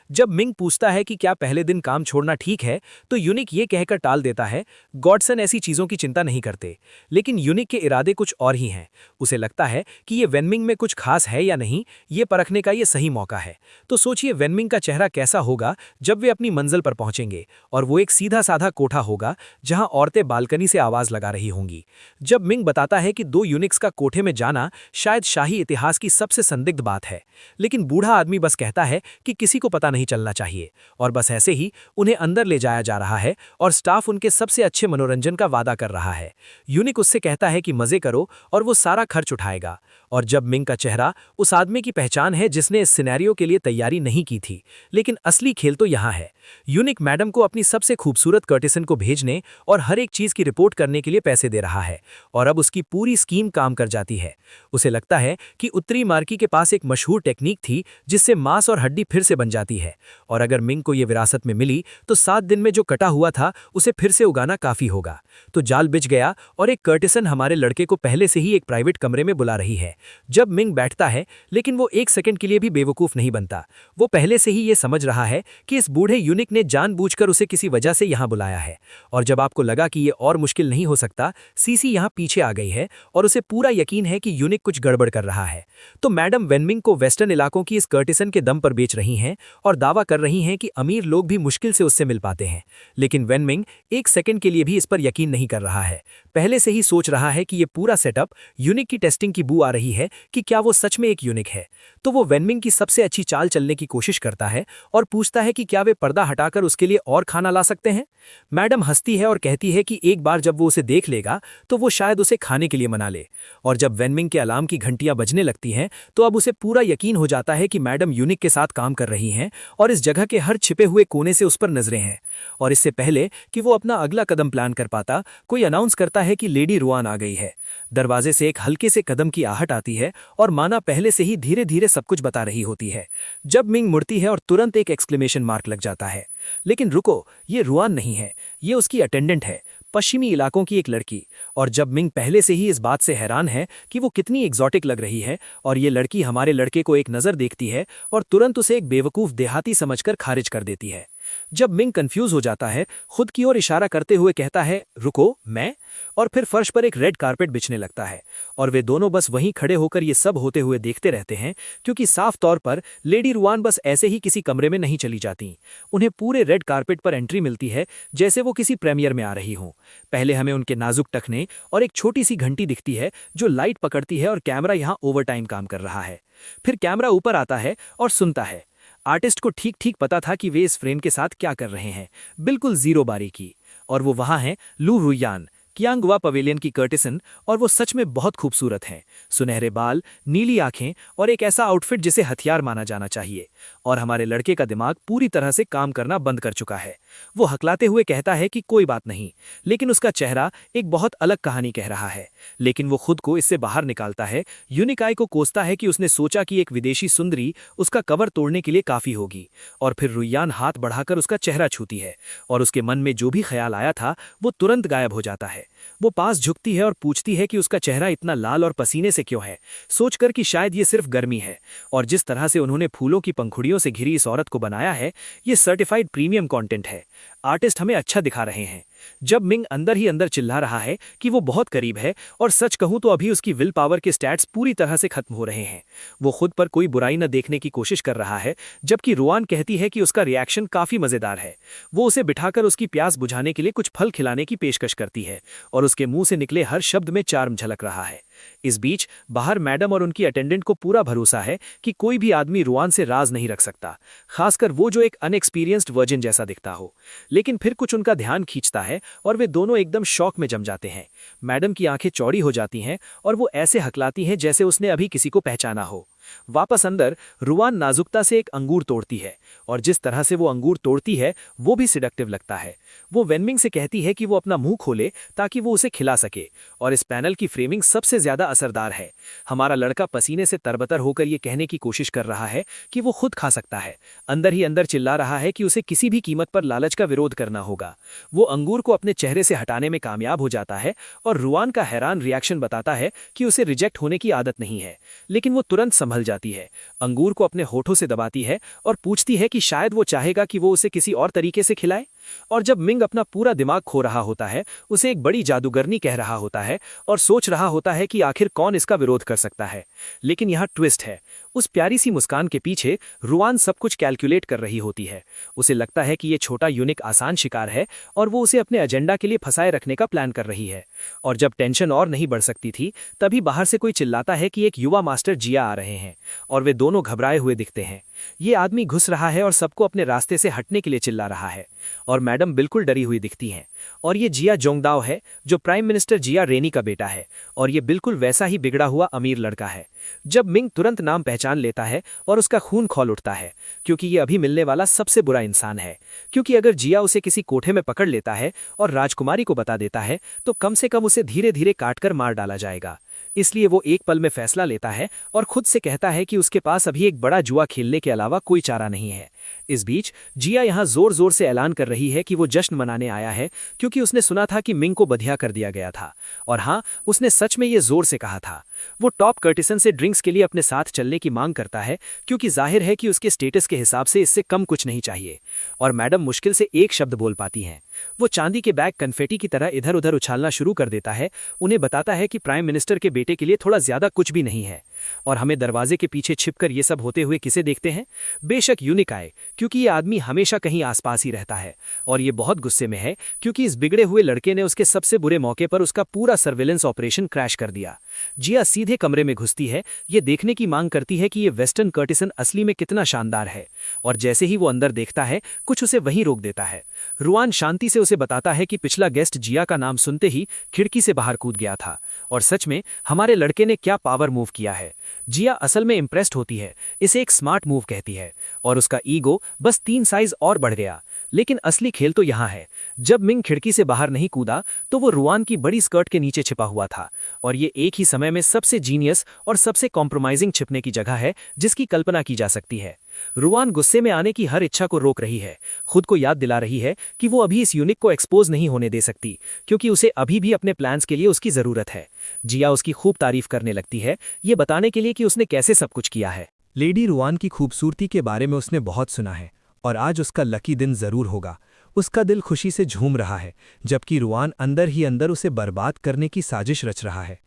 S3: जब मिंग पूछता है कि क्या पहले दिन काम छोड़ना ठीक है, तो यूनिक ये कहकर टाल देता है, गॉडसन ऐसी चीजों की चिंता नहीं करते। लेकिन यूनिक के इरादे कुछ और ही हैं। उसे लगता है कि ये वेनमिंग में कुछ खास है या नहीं, ये परखने का ये सही मौका है। तो सोचिए वेनमिंग का चेहरा कैसा होगा जब वे अपनी मंजिल पर पहुंचेंगे और वो एक सीधा साधा कोठा होगा जहां औरतें बालकनी से आवाज लगा रही होंगी। जब मिंग बताता है कि 2 यूनिक्स का कोठे में जाना शायद शाही इतिहास की सबसे संदिग्ध बात है, लेकिन बूढ़ा आदमी बस कहता है कि किसी को पता नहीं चलना चाहिए और बस ऐसे ही उन्हें अंदर ले जाया जा रहा है और स्टाफ उनके सबसे अच्छे मनोरंजन का वादा कर रहा है। यूनिक उससे कहता है कि मजे करो और वो सारा खर्च उठाएगा। और जब मिंग का चेहरा उस आदमी की पहचान है जिसने इस सिनेरियो के लिए तैयारी नहीं की थी, लेकिन असली खेल तो यहाँ है। यूनिक मैडम को अपनी सबसे खूबसूरत कर्टिसन को भेजने और हर एक चीज की रिपोर्ट करने के लिए पैसे दे रहा है और अब उसकी पूरी स्कीम काम कर जाती है। उसे लगता है कि उत्तरी मार्की के पास एक मशहूर टेक्निक थी जिससे मांस और हड्डी फिर से बन जाती है और अगर मिंग को यह विरासत में मिली तो 7 दिन में जो कटा हुआ था उसे फिर से उगाना काफी होगा। तो जाल बिछ गया और एक कर्टिसन हमारे लड़के को पहले से ही एक प्राइवेट कमरे में बुला रही है। जब मिंग बैठता है, लेकिन वो 1 सेकंड के लिए भी बेवकूफ नहीं बनता। वो पहले से ही ये समझ रहा है कि इस बूढ़े यूनिक ने जानबूझकर उसे किसी वजह से यहां बुलाया है। और जब आपको लगा कि ये और मुश्किल नहीं हो सकता, सीसी यहां पीछे आ गई है और उसे पूरा यकीन है कि यूनिक कुछ गड़बड़ कर रहा है। तो मैडम वेनमिंग को वेस्टर्न इलाकों की इस कर्टिसन के दम पर बेच रही हैं और दावा कर रही हैं कि अमीर लोग भी मुश्किल से उससे मिल पाते हैं। लेकिन वेनमिंग 1 सेकंड के लिए भी इस पर यकीन नहीं कर रहा है। पहले से ही सोच रहा है कि ये पूरा सेटअप यूनिक की टेस्टिंग की बू आ रही है कि क्या वो सच में एक यूनिक है। तो वो वेनमिंग की सबसे अच्छी चाल चलने की कोशिश करता है और पूछता है कि क्या वे पर्दा हटाकर उसके लिए और खाना ला सकते हैं। मैडम हंसती है और कहती है कि एक बार जब वो उसे देख लेगा तो वो शायद उसे खाने के लिए मना ले। और जब वेनमिंग के अलार्म की घंटियां बजने लगती हैं तो अब उसे पूरा यकीन हो जाता है कि मैडम यूनिक के साथ काम कर रही हैं और इस जगह के हर छिपे हुए कोने से उस पर नजरें हैं। और इससे पहले कि वो अपना अगला कदम प्लान कर पाता, कोई अनाउंस करता है कि लेडी रुआन आ गई है। दरवाजे से एक हल्के से कदम की आहट आती है और माना पहले से ही धीरे धीरे सब कुछ बता रही होती है। जब मिंग मुड़ती है और तुरंत एक एक्सक्लेमेशन मार्क लग जाता है। लेकिन रुको, ये रुआन नहीं है, ये उसकी अटेंडेंट है, पश्चिमी इलाकों की एक लड़की। और जब मिंग पहले से ही इस बात से हैरान है कि वो कितनी एग्जॉटिक लग रही है और ये लड़की हमारे लड़के को एक नज़र देखती है और तुरंत उसे एक बेवकूफ़ देहाती समझकर खारिज कर देती है।
S2: जब मिंग कंफ्यूज हो जाता है, खुद की ओर इशारा करते हुए कहता है, रुको, मैं। और फिर फर्श पर एक रेड कारपेट बिछने लगता है और वे दोनों बस वहीं खड़े होकर ये सब होते हुए देखते रहते हैं, क्योंकि साफ तौर पर लेडी रुआन बस ऐसे ही किसी कमरे में नहीं चली जाती। उन्हें पूरे रेड कारपेट पर एंट्री मिलती है, जैसे वो किसी प्रीमियर में आ रही हों। पहले हमें उनके नाजुक टखने और एक छोटी सी घंटी दिखती है जो लाइट पकड़ती है और कैमरा यहाँ ओवरटाइम काम कर रहा है। फिर कैमरा ऊपर आता है और सुनता है। आर्टिस्ट को ठीक ठीक पता था कि वे इस फ्रेम के साथ क्या कर रहे हैं, बिल्कुल जीरो बारीकी। और वो वहां हैं, लू रुयान, कियांगवा पवेलियन की कर्टिसन, और वो सच में बहुत खूबसूरत हैं। सुनहरे बाल, नीली आंखें और एक ऐसा आउटफिट जिसे हथियार माना जाना चाहिए। और हमारे लड़के का दिमाग पूरी तरह से काम करना बंद कर चुका है। वो हकलाते हुए कहता है कि कोई बात नहीं, लेकिन उसका चेहरा एक बहुत अलग कहानी कह रहा है। लेकिन वो खुद को इससे बाहर निकालता है। यूनिकाई को कोसता है कि उसने सोचा कि एक विदेशी सुंदरी उसका कवर तोड़ने के लिए काफी होगी। और फिर रुयान हाथ बढ़ाकर उसका चेहरा छूती है और उसके मन में जो भी ख्याल आया था वो तुरंत गायब हो जाता है। वो पास झुकती है और पूछती है कि उसका चेहरा इतना लाल और पसीने से क्यों है, सोचकर कि शायद ये सिर्फ गर्मी है। और जिस तरह से उन्होंने फूलों की पंखुड़ियों से घिरी इस औरत को बनाया है, ये सर्टिफाइड प्रीमियम कंटेंट है। आर्टिस्ट हमें अच्छा दिखा रहे हैं। जब मिंग अंदर ही अंदर चिल्ला रहा है कि वो बहुत करीब है, और सच कहूं तो अभी उसकी विल पावर के स्टैट्स पूरी तरह से खत्म हो रहे हैं। वो खुद पर कोई बुराई न देखने की कोशिश कर रहा है, जबकि रुआन कहती है कि उसका रिएक्शन काफी मजेदार है। वो उसे बिठाकर उसकी प्यास बुझाने के लिए कुछ फल खिलाने की पेशकश करती है और उसके मुंह से निकले हर शब्द में चार्म झलक रहा है। इस बीच बाहर मैडम और उनकी अटेंडेंट को पूरा भरोसा है कि कोई भी आदमी रुआन से राज नहीं रख सकता, खासकर वो जो एक अनएक्सपीरियंस्ड वर्जिन जैसा दिखता हो। लेकिन फिर कुछ उनका ध्यान खींचता है और वे दोनों एकदम शॉक में जम जाते हैं। मैडम की आंखें चौड़ी हो जाती हैं और वो ऐसे हकलाती हैं जैसे उसने अभी किसी को पहचाना हो। वापस अंदर रुआन नाजुकता से एक अंगूर तोड़ती है और जिस तरह से वो अंगूर तोड़ती है वो भी सिडक्टिव लगता है। वो वेनमिंग से कहती है कि वो अपना मुंह खोले ताकि वो उसे खिला सके, और इस पैनल की फ्रेमिंग सबसे ज्यादा असरदार है। हमारा लड़का पसीने से तरबतर होकर ये कहने की कोशिश कर रहा है कि वो खुद खा सकता है, अंदर ही अंदर चिल्ला रहा है कि उसे किसी भी कीमत पर लालच का विरोध करना होगा। वो अंगूर को अपने चेहरे से हटाने में कामयाब हो जाता है और रुआन का हैरान रिएक्शन बताता है कि उसे रिजेक्ट होने की आदत नहीं है, लेकिन वो तुरंत संभल जाती है, अंगूर को अपने होठों से दबाती है और पूछती है कि शायद वो चाहेगा कि वो उसे किसी और तरीके से खिलाए। और जब मिंग अपना पूरा दिमाग खो रहा होता है, उसे एक बड़ी जादूगरनी कह रहा होता है और सोच रहा होता है कि आखिर कौन इसका विरोध कर सकता है। लेकिन यहाँ ट्विस्ट है। उस प्यारी सी मुस्कान के पीछे रुआन सब कुछ कैलकुलेट कर रही होती है। उसे लगता है कि ये छोटा यूनिक आसान शिकार है और वो उसे अपने एजेंडा के लिए फंसाए रखने का प्लान कर रही है। और जब टेंशन और नहीं बढ़ सकती थी, तभी बाहर से कोई चिल्लाता है कि एक युवा मास्टर जिया आ रहे हैं और वे दोनों घबराए हुए दिखते हैं। ये आदमी घुस रहा है और सबको अपने रास्ते से हटने के लिए चिल्ला रहा है, और मैडम बिल्कुल डरी हुई दिखती हैं। और ये जिया जोंगदाओ है, जो प्राइम मिनिस्टर जिया रेनी का बेटा है, और ये बिल्कुल वैसा ही बिगड़ा हुआ अमीर लड़का है। जब मिंग तुरंत नाम पहचान लेता है और उसका खून खौल उठता है, क्योंकि ये अभी मिलने वाला सबसे बुरा इंसान है। क्योंकि अगर जिया उसे किसी कोठे में पकड़ लेता है और राजकुमारी को बता देता है, तो कम से कम उसे धीरे धीरे काटकर मार डाला जाएगा। इसलिए वो एक पल में फैसला लेता है और खुद से कहता है कि उसके पास अभी एक बड़ा जुआ खेलने के अलावा कोई चारा नहीं है। इस बीच जिया यहाँ जोर जोर से ऐलान कर रही है कि वो जश्न मनाने आया है, क्योंकि उसने सुना था कि मिंग को बधिया कर दिया गया था। और हाँ, उसने सच में ये जोर से कहा था। वो टॉप कर्टिसन से ड्रिंक्स के लिए अपने साथ चलने की मांग करता है, क्योंकि जाहिर है कि उसके स्टेटस के हिसाब से इससे कम कुछ नहीं चाहिए। और मैडम मुश्किल से एक शब्द बोल पाती हैं। वो चांदी के बैग कन्फेटी की तरह इधर उधर उछालना शुरू कर देता है, उन्हें बताता है कि प्राइम मिनिस्टर के बेटे के लिए थोड़ा ज्यादा कुछ भी नहीं है। और हमें दरवाजे के पीछे छिपकर ये सब होते हुए किसे देखते हैं? बेशक यूनिकाई, क्योंकि ये आदमी हमेशा कहीं आसपास ही रहता है और ये बहुत गुस्से में है, क्योंकि इस बिगड़े हुए लड़के ने उसके सबसे बुरे मौके पर उसका पूरा सर्विलेंस ऑपरेशन क्रैश कर दिया। जिया सीधे कमरे में घुसती है, ये देखने की मांग करती है कि ये वेस्टर्न कर्टिसन असली में कितना शानदार है, और जैसे ही वो अंदर देखता है, कुछ उसे वहीं रोक देता है। रुआन शांति से उसे बताता है कि पिछला गेस्ट जिया का नाम सुनते ही खिड़की से बाहर कूद गया था, और सच में हमारे लड़के ने क्या पावर मूव किया है। जिया असल में इम्प्रेस्ड होती है, इसे एक स्मार्ट मूव कहती है, और उसका ईगो बस 3 साइज और बढ़ गया। लेकिन असली खेल तो यहाँ है। जब मिंग खिड़की से बाहर नहीं कूदा, तो वो रुआन की बड़ी स्कर्ट के नीचे छिपा हुआ था, और ये एक ही समय में सबसे जीनियस और सबसे कॉम्प्रोमाइजिंग छिपने की जगह है जिसकी कल्पना की जा सकती है। रुआन गुस्से में आने की हर इच्छा को रोक रही है, खुद को याद दिला रही है कि वो अभी इस यूनिक को एक्सपोज नहीं होने दे सकती, क्योंकि उसे अभी भी अपने प्लान्स के लिए उसकी जरूरत है। जिया उसकी खूब तारीफ करने लगती है, ये बताने के लिए कि उसने कैसे सब कुछ किया है।
S4: लेडी रुआन की खूबसूरती के बारे में उसने बहुत सुना है
S3: और आज उसका लकी दिन जरूर होगा। उसका दिल खुशी से झूम रहा है, जबकि रुआन अंदर ही अंदर उसे बर्बाद करने की साजिश रच रहा है।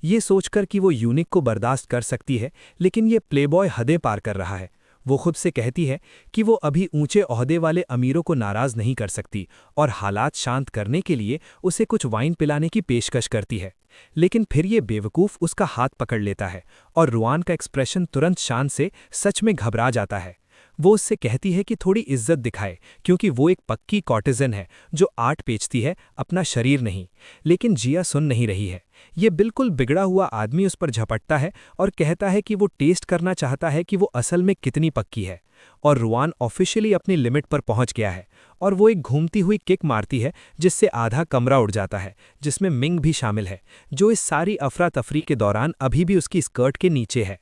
S3: ये सोचकर कि वो यूनिक को बर्दाश्त कर सकती है, लेकिन ये प्लेबॉय हदें पार कर रहा है। वो खुद से कहती है कि वो अभी ऊंचे ओहदे वाले अमीरों को नाराज नहीं कर सकती और हालात शांत करने के लिए उसे कुछ वाइन पिलाने की पेशकश करती है। लेकिन फिर ये बेवकूफ़ उसका हाथ पकड़ लेता है और रुआन का एक्सप्रेशन तुरंत शान से सच में घबरा जाता है। वो उससे कहती है कि थोड़ी इज्जत दिखाए, क्योंकि वो एक पक्की कॉर्टिजन है जो आर्ट बेचती है, अपना शरीर नहीं। लेकिन जिया सुन नहीं रही है। ये बिल्कुल बिगड़ा हुआ आदमी उस पर झपटता है और कहता है कि वो टेस्ट करना चाहता है कि वो असल में कितनी पक्की है। और रुआन ऑफिशियली अपनी लिमिट पर पहुंच गया है और वो एक घूमती हुई किक मारती है जिससे आधा कमरा उड़ जाता है, जिसमें मिंग भी शामिल है, जो इस सारी अफरा तफरी के दौरान अभी भी उसकी स्कर्ट के नीचे है।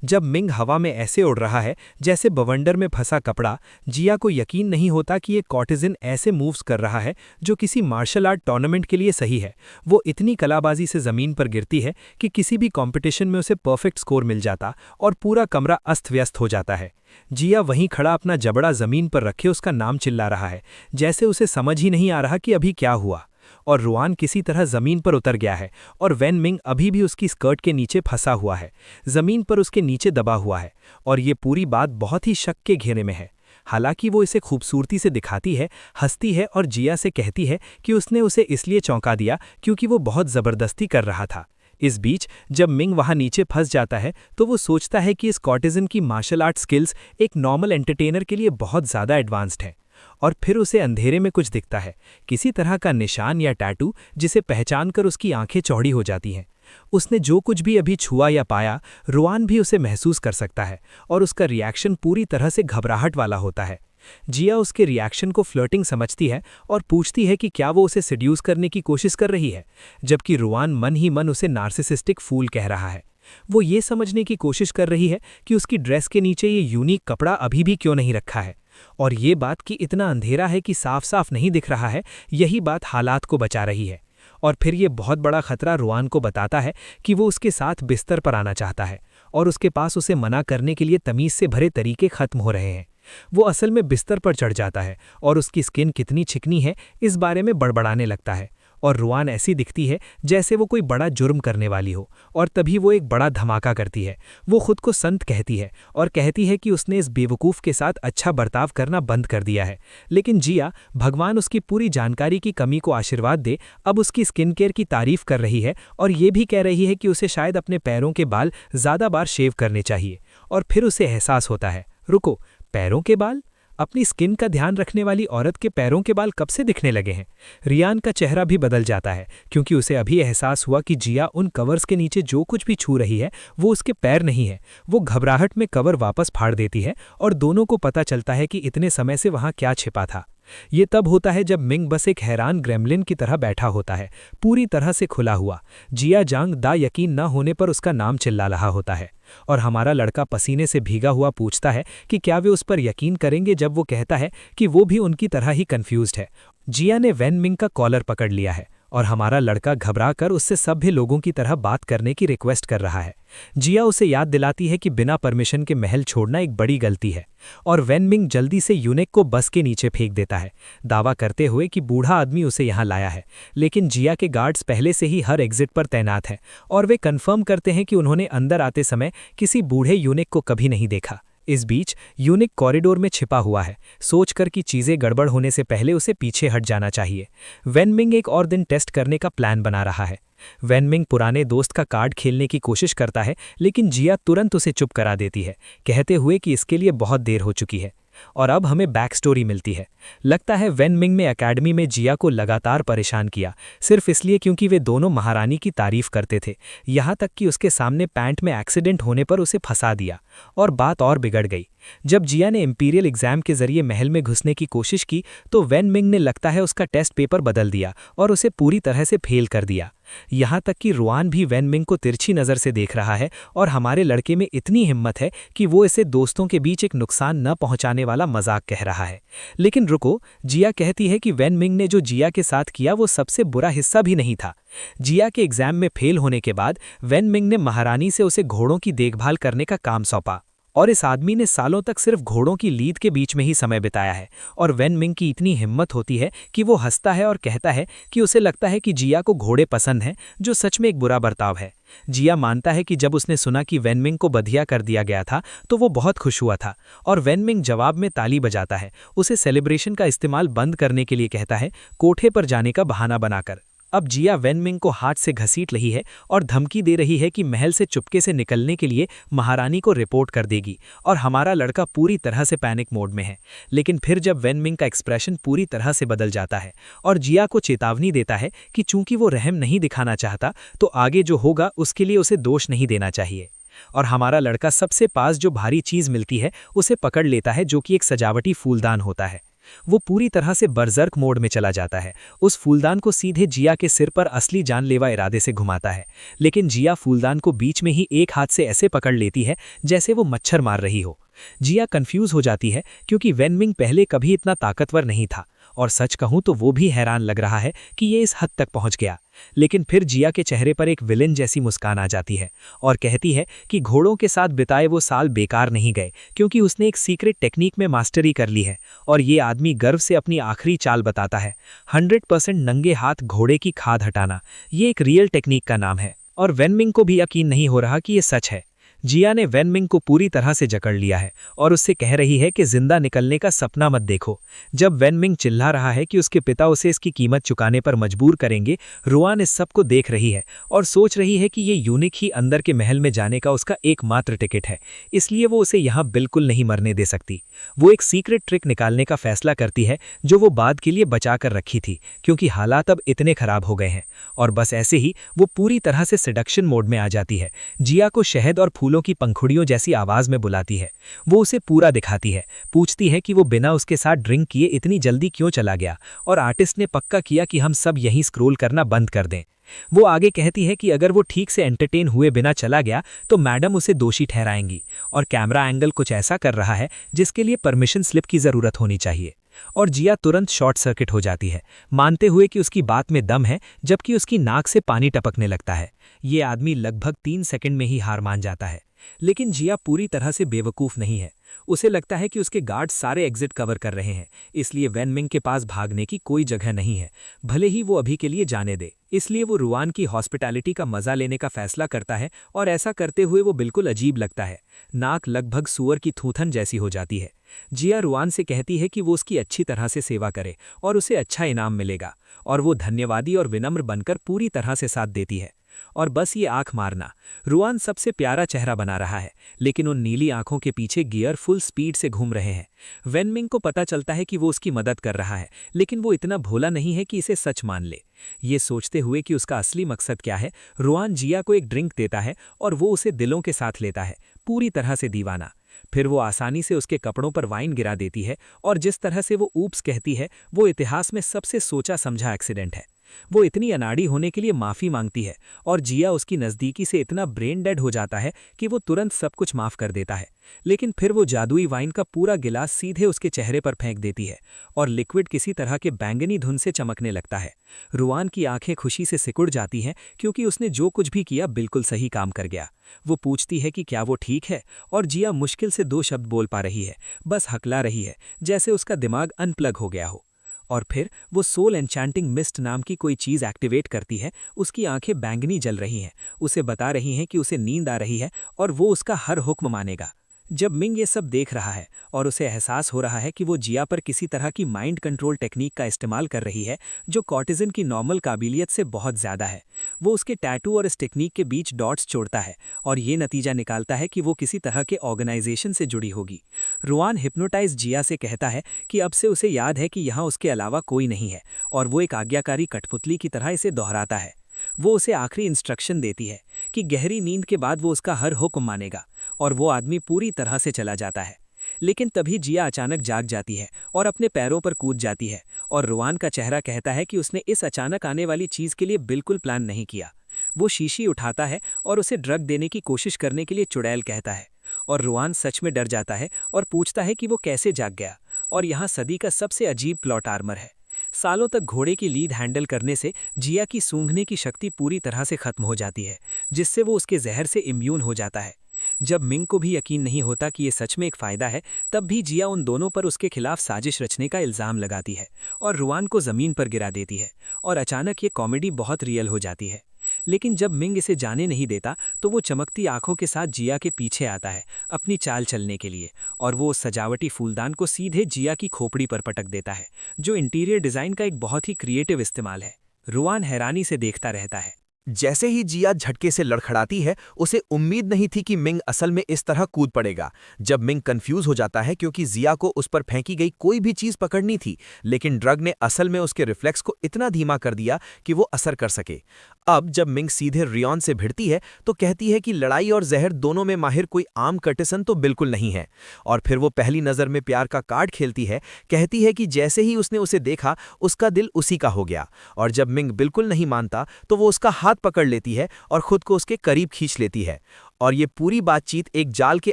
S3: जब मिंग हवा में ऐसे उड़ रहा है जैसे बवंडर में फंसा कपड़ा, जिया को यकीन नहीं होता कि ये कॉर्टिजन ऐसे मूव्स कर रहा है जो किसी मार्शल आर्ट टूर्नामेंट के लिए सही है। वो इतनी कलाबाजी से ज़मीन पर गिरती है कि किसी भी कंपटीशन में उसे परफेक्ट स्कोर मिल जाता और पूरा कमरा अस्त व्यस्त हो जाता है। जिया वहीं खड़ा अपना जबड़ा ज़मीन पर रखे उसका नाम चिल्ला रहा है, जैसे उसे समझ ही नहीं आ रहा कि अभी क्या हुआ। और रुआन किसी तरह जमीन पर उतर गया है और वैन मिंग अभी भी उसकी स्कर्ट के नीचे फंसा हुआ है, जमीन पर उसके नीचे दबा हुआ है। और ये पूरी बात बहुत ही शक के घेरे में है। हालांकि वो इसे खूबसूरती से दिखाती है, हंसती है और जिया से कहती है कि उसने उसे इसलिए चौंका दिया क्योंकि वो बहुत ज़बरदस्ती कर रहा था। इस बीच जब मिंग वहां नीचे फंस जाता है तो वो सोचता है कि इस कॉर्टिजन की मार्शल आर्ट स्किल्स एक नॉर्मल एंटरटेनर के लिए बहुत ज़्यादा एडवांस्ड हैं। और फिर उसे अंधेरे में कुछ दिखता है, किसी तरह का निशान या टैटू, जिसे पहचानकर उसकी आंखें चौड़ी हो जाती हैं। उसने जो कुछ भी अभी छुआ या पाया, रुआन भी उसे महसूस कर सकता है और उसका रिएक्शन पूरी तरह से घबराहट वाला होता है। जिया उसके रिएक्शन को फ्लर्टिंग समझती है और पूछती है कि क्या वो उसे सेड्यूस करने की कोशिश कर रही है, जबकि रुआन मन ही मन उसे नार्सिसिस्टिक फूल कह रहा है। वो ये समझने की कोशिश कर रही है कि उसकी ड्रेस के नीचे ये यूनिक कपड़ा अभी भी क्यों नहीं रखा है। और ये बात कि इतना अंधेरा है कि साफ साफ नहीं दिख रहा है, यही बात हालात को बचा रही है। और फिर ये बहुत बड़ा खतरा रुआन को बताता है कि वो उसके साथ बिस्तर पर आना चाहता है और उसके पास उसे मना करने के लिए तमीज़ से भरे तरीके खत्म हो रहे हैं। वो असल में बिस्तर पर चढ़ जाता है और उसकी स्किन कितनी चिकनी है इस बारे में बड़बड़ाने लगता है। और रुआन ऐसी दिखती है जैसे वो कोई बड़ा जुर्म करने वाली हो, और तभी वो एक बड़ा धमाका करती है। वो खुद को संत कहती है और कहती है कि उसने इस बेवकूफ़ के साथ अच्छा बर्ताव करना बंद कर दिया है। लेकिन जिया, भगवान उसकी पूरी जानकारी की कमी को आशीर्वाद दे, अब उसकी स्किन केयर की तारीफ कर रही है और ये भी कह रही है कि उसे शायद अपने पैरों के बाल ज़्यादा बार शेव करने चाहिए। और फिर उसे एहसास होता है, रुको, पैरों के बाल? अपनी स्किन का ध्यान रखने वाली औरत के पैरों के बाल कब से दिखने लगे हैं? रियान का चेहरा भी बदल जाता है क्योंकि उसे अभी एहसास हुआ कि जिया उन कवर्स के नीचे जो कुछ भी छू रही है वो उसके पैर नहीं है। वो घबराहट में कवर वापस फाड़ देती है और दोनों को पता चलता है कि इतने समय से वहाँ क्या छिपा था। ये तब होता है जब मिंग बस एक हैरान ग्रेमलिन की तरह बैठा होता है, पूरी तरह से खुला हुआ। जिया जांग दा यकीन न होने पर उसका नाम चिल्ला रहा होता है और हमारा लड़का पसीने से भीगा हुआ पूछता है कि क्या वे उस पर यकीन करेंगे जब वो कहता है कि वो भी उनकी तरह ही कंफ्यूज्ड है। जिया ने वैन मिंग का कॉलर पकड़ लिया है और हमारा लड़का घबरा कर उससे सभ्य लोगों की तरह बात करने की रिक्वेस्ट कर रहा है। जिया उसे याद दिलाती है कि बिना परमिशन के महल छोड़ना एक बड़ी गलती है और वैन मिंग जल्दी से यूनिक को बस के नीचे फेंक देता है, दावा करते हुए कि बूढ़ा आदमी उसे यहाँ लाया है। लेकिन जिया के गार्ड्स पहले से ही हर एग्जिट पर तैनात हैं और वे कन्फर्म करते हैं कि उन्होंने अंदर आते समय किसी बूढ़े यूनिक को कभी नहीं देखा। इस बीच यूनिक कॉरिडोर में छिपा हुआ है, सोचकर कि चीज़ें गड़बड़ होने से पहले उसे पीछे हट जाना चाहिए। वैन मिंग एक और दिन टेस्ट करने का प्लान बना रहा है। वैन मिंग पुराने दोस्त का कार्ड खेलने की कोशिश करता है, लेकिन जिया तुरंत उसे चुप करा देती है, कहते हुए कि इसके लिए बहुत देर हो चुकी है। और अब हमें बैक स्टोरी मिलती है। लगता है वैन मिंग ने एकेडमी में जिया को लगातार परेशान किया, सिर्फ इसलिए क्योंकि वे दोनों महारानी की तारीफ करते थे, यहाँ तक कि उसके सामने पैंट में एक्सीडेंट होने पर उसे फंसा दिया। और बात और बिगड़ गई जब जिया ने इंपीरियल एग्जाम के जरिए महल में घुसने की कोशिश की तो वैन मिंग ने लगता है उसका टेस्ट पेपर बदल दिया और उसे पूरी तरह से फेल कर दिया। यहाँ तक कि रुआन भी वैन मिंग को तिरछी नज़र से देख रहा है और हमारे लड़के में इतनी हिम्मत है कि वो इसे दोस्तों के बीच एक नुकसान न पहुंचाने वाला मजाक कह रहा है। लेकिन रुको, जिया कहती है कि वैन मिंग ने जो जिया के साथ किया वो सबसे बुरा हिस्सा भी नहीं था। जिया के एग्जाम में फेल होने के बाद वैन मिंग ने महारानी से उसे घोड़ों की देखभाल करने का काम सौंपा
S2: और इस आदमी ने सालों तक सिर्फ घोड़ों की लीद के बीच में ही समय बिताया है। और वेन मिंग की इतनी हिम्मत होती है कि वो हंसता है और कहता है कि उसे लगता है कि जिया को घोड़े पसंद हैं, जो सच में एक बुरा बर्ताव है। जिया मानता है कि जब उसने सुना कि वेन मिंग को बधिया कर दिया गया था तो वो बहुत खुश हुआ था, और वेन मिंग जवाब में ताली बजाता है, उसे सेलिब्रेशन का इस्तेमाल बंद करने के लिए कहता है, कोठे पर जाने का बहाना बनाकर। अब जिया वेन मिंग को हाथ से घसीट रही है और धमकी दे रही है कि महल से चुपके से निकलने के लिए महारानी को रिपोर्ट कर देगी, और हमारा लड़का पूरी तरह से पैनिक मोड में है। लेकिन फिर जब वेन मिंग का एक्सप्रेशन पूरी तरह से बदल जाता है और जिया को चेतावनी देता है कि चूंकि वो रहम नहीं दिखाना चाहता तो आगे जो होगा उसके लिए उसे दोष नहीं देना चाहिए, और हमारा लड़का सबसे पास जो भारी चीज मिलती है उसे पकड़ लेता है, जो कि एक सजावटी फूलदान होता है। वो पूरी तरह से बर्जर्क मोड में चला जाता है, उस फूलदान को सीधे जिया के सिर पर असली जानलेवा इरादे से घुमाता है। लेकिन जिया फूलदान को बीच में ही एक हाथ से ऐसे पकड़ लेती है जैसे वो मच्छर मार रही हो। जिया कंफ्यूज हो जाती है क्योंकि वेन मिंग पहले कभी इतना ताकतवर नहीं था, और सच कहूं तो वो भी हैरान लग रहा है कि ये इस हद तक पहुंच गया। लेकिन फिर जिया के चेहरे पर एक विलेन जैसी मुस्कान आ जाती है और कहती है कि घोड़ों के साथ बिताए वो साल बेकार नहीं गए, क्योंकि उसने एक सीक्रेट टेक्निक में मास्टरी कर ली है। और ये आदमी गर्व से अपनी आखिरी चाल बताता है, 100% नंगे हाथ घोड़े की खाद हटाना। ये एक रियल टेक्निक का नाम है, और वेन मिंग को भी यकीन नहीं हो रहा कि ये सच है। जिया ने वेन मिंग को पूरी तरह से जकड़ लिया है और उससे कह रही है कि जिंदा निकलने का सपना मत देखो। जब वेन मिंग चिल्ला रहा है कि उसके पिता उसे इसकी कीमत चुकाने पर मजबूर करेंगे, रुआन इस सब को देख रही है और सोच रही है कि ये यूनिक ही अंदर के महल में जाने का उसका एकमात्र टिकट है, इसलिए वो उसे यहाँ बिल्कुल नहीं मरने दे सकती। वो एक सीक्रेट ट्रिक निकालने का फैसला करती है जो वो बाद के लिए बचा कर रखी थी, क्योंकि हालात अब इतने खराब हो गए हैं। और बस ऐसे ही वो पूरी तरह से सिडक्शन मोड में आ जाती है। जिया को शहद और फूलों की पंखुड़ियों जैसी आवाज में बुलाती है। वो उसे पूरा दिखाती है, पूछती है कि वो बिना उसके साथ ड्रिंक किए इतनी जल्दी क्यों चला गया, और आर्टिस्ट ने पक्का किया कि हम सब यहीं स्क्रॉल करना बंद कर दें। वो आगे कहती है कि अगर वो ठीक से एंटरटेन हुए बिना चला गया तो मैडम उसे दोषी ठहराएंगी, और कैमरा एंगल कुछ ऐसा कर रहा है जिसके लिए परमिशन स्लिप की जरूरत होनी चाहिए। और जिया तुरंत शॉर्ट सर्किट हो जाती है, मानते हुए कि उसकी बात में दम है, जबकि उसकी नाक से पानी टपकने लगता है। ये आदमी लगभग 3 सेकंड में ही हार मान जाता है। लेकिन जिया पूरी तरह से बेवकूफ नहीं है। उसे लगता है कि उसके गार्ड सारे एग्जिट कवर कर रहे हैं, इसलिए वेन मिंग के पास भागने की कोई जगह नहीं है, भले ही वो अभी के लिए जाने दे। इसलिए वो रुआन की हॉस्पिटैलिटी का मजा लेने का फैसला करता है, और ऐसा करते हुए वो बिल्कुल अजीब लगता है। नाक लगभग सूअर की थूथन जैसी हो जाती है। जिया रुआन से कहती है कि वो उसकी अच्छी तरह से सेवा करे और उसे अच्छा इनाम मिलेगा, और वो धन्यवादी और विनम्र बनकर पूरी तरह से साथ देती है। और बस ये आंख मारना, रुआन सबसे प्यारा चेहरा बना रहा है, लेकिन उन नीली आंखों के पीछे गियर फुल स्पीड से घूम रहे हैं। वेन मिंग को पता चलता है कि वो उसकी मदद कर रहा है, लेकिन वो इतना भोला नहीं है कि इसे सच मान ले। ये सोचते हुए कि उसका असली मकसद क्या है, रुआन जिया को एक ड्रिंक देता है और वो उसे दिलों के साथ लेता है, पूरी तरह से दीवाना। फिर वो आसानी से उसके कपड़ों पर वाइन गिरा देती है, और जिस तरह से वो ऊप्स कहती है, वो इतिहास में सबसे सोचा समझा एक्सीडेंट है। वो इतनी अनाड़ी होने के लिए माफी मांगती है, और जिया उसकी नज़दीकी से इतना ब्रेन डेड हो जाता है कि वो तुरंत सब कुछ माफ कर देता है। लेकिन फिर वो जादुई वाइन का पूरा गिलास सीधे उसके चेहरे पर फेंक देती है, और लिक्विड किसी तरह के बैंगनी धुन से चमकने लगता है। रुआन की आंखें खुशी से सिकुड़ जाती हैं, क्योंकि उसने जो कुछ भी किया बिल्कुल सही काम कर गया। वो पूछती है कि क्या वो ठीक है, और जिया मुश्किल से 2 शब्द बोल पा रही है, बस हकला रही है, जैसे उसका दिमाग अनप्लग हो गया हो। और फिर वो सोल एन्चैंटिंग मिस्ट नाम की कोई चीज़ एक्टिवेट करती है। उसकी आंखें बैंगनी जल रही हैं, उसे बता रही हैं कि उसे नींद आ रही है और वो उसका हर हुक्म मानेगा। जब मिंग ये सब देख रहा है और उसे एहसास हो रहा है कि वो जिया पर किसी तरह की माइंड कंट्रोल टेक्निक का इस्तेमाल कर रही है, जो कॉर्टिजन की नॉर्मल काबिलियत से बहुत ज़्यादा है, वो उसके टैटू और इस टेक्निक के बीच डॉट्स जोड़ता है और ये नतीजा निकालता है कि वो किसी तरह के ऑर्गेनाइजेशन से जुड़ी होगी। रुआन हिप्नोटाइज जिया से कहता है कि अब से उसे याद है कि यहाँ उसके अलावा कोई नहीं है, और वो एक आज्ञाकारी कठपुतली की तरह इसे दोहराता है। वो उसे आखिरी इंस्ट्रक्शन देती है कि गहरी नींद के बाद वो उसका हर हुक्म मानेगा, और वो आदमी पूरी तरह से चला जाता है। लेकिन तभी जिया अचानक जाग जाती है और अपने पैरों पर कूद जाती है, और रुआन का चेहरा कहता है कि उसने इस अचानक आने वाली चीज़ के लिए बिल्कुल प्लान नहीं किया। वो शीशी उठाता है और उसे ड्रग देने की कोशिश करने के लिए चुड़ैल कहता है, और रुआन सच में डर जाता है और पूछता है कि वो कैसे जाग गया। और यहाँ सदी का सबसे अजीब प्लॉट आर्मर है। सालों तक घोड़े की लीड हैंडल करने से जिया की सूंघने की शक्ति पूरी तरह से खत्म हो जाती है, जिससे वो उसके जहर से इम्यून हो जाता है।
S4: जब मिंग को भी यकीन नहीं होता कि ये सच में एक फायदा है, तब भी जिया उन दोनों पर उसके खिलाफ साजिश रचने का इल्जाम लगाती है और रुआन को जमीन पर गिरा देती है और अचानक ये कॉमेडी बहुत रियल हो जाती है। लेकिन जब मिंग इसे जाने नहीं देता तो वो चमकती आंखों के साथ जिया के पीछे आता है अपनी चाल चलने के लिए, और वो उस सजावटी फूलदान को सीधे जिया की खोपड़ी पर पटक देता है, जो इंटीरियर डिजाइन का एक बहुत ही क्रिएटिव इस्तेमाल है। रुआन हैरानी से देखता रहता है।
S3: जैसे ही जिया झटके से लड़खड़ाती है, उसे उम्मीद नहीं थी कि मिंग असल में इस तरह कूद पड़ेगा। जब मिंग कंफ्यूज हो जाता है क्योंकि जिया को उस पर फेंकी गई कोई भी चीज पकड़नी थी, लेकिन ड्रग ने असल में उसके रिफ्लेक्स को इतना धीमा कर दिया कि वो असर कर सके। अब जब मिंग सीधे रियोन से भिड़ती है तो कहती है कि लड़ाई और जहर दोनों में माहिर कोई आम कर्टिसन तो बिल्कुल नहीं है। और फिर वो पहली नज़र में प्यार का कार्ड खेलती है, कहती है कि जैसे ही उसने उसे देखा उसका दिल उसी का हो गया। और जब मिंग बिल्कुल नहीं मानता तो वो उसका हाथ पकड़ लेती है और खुद को उसके करीब खींच लेती है, और ये पूरी बातचीत एक जाल के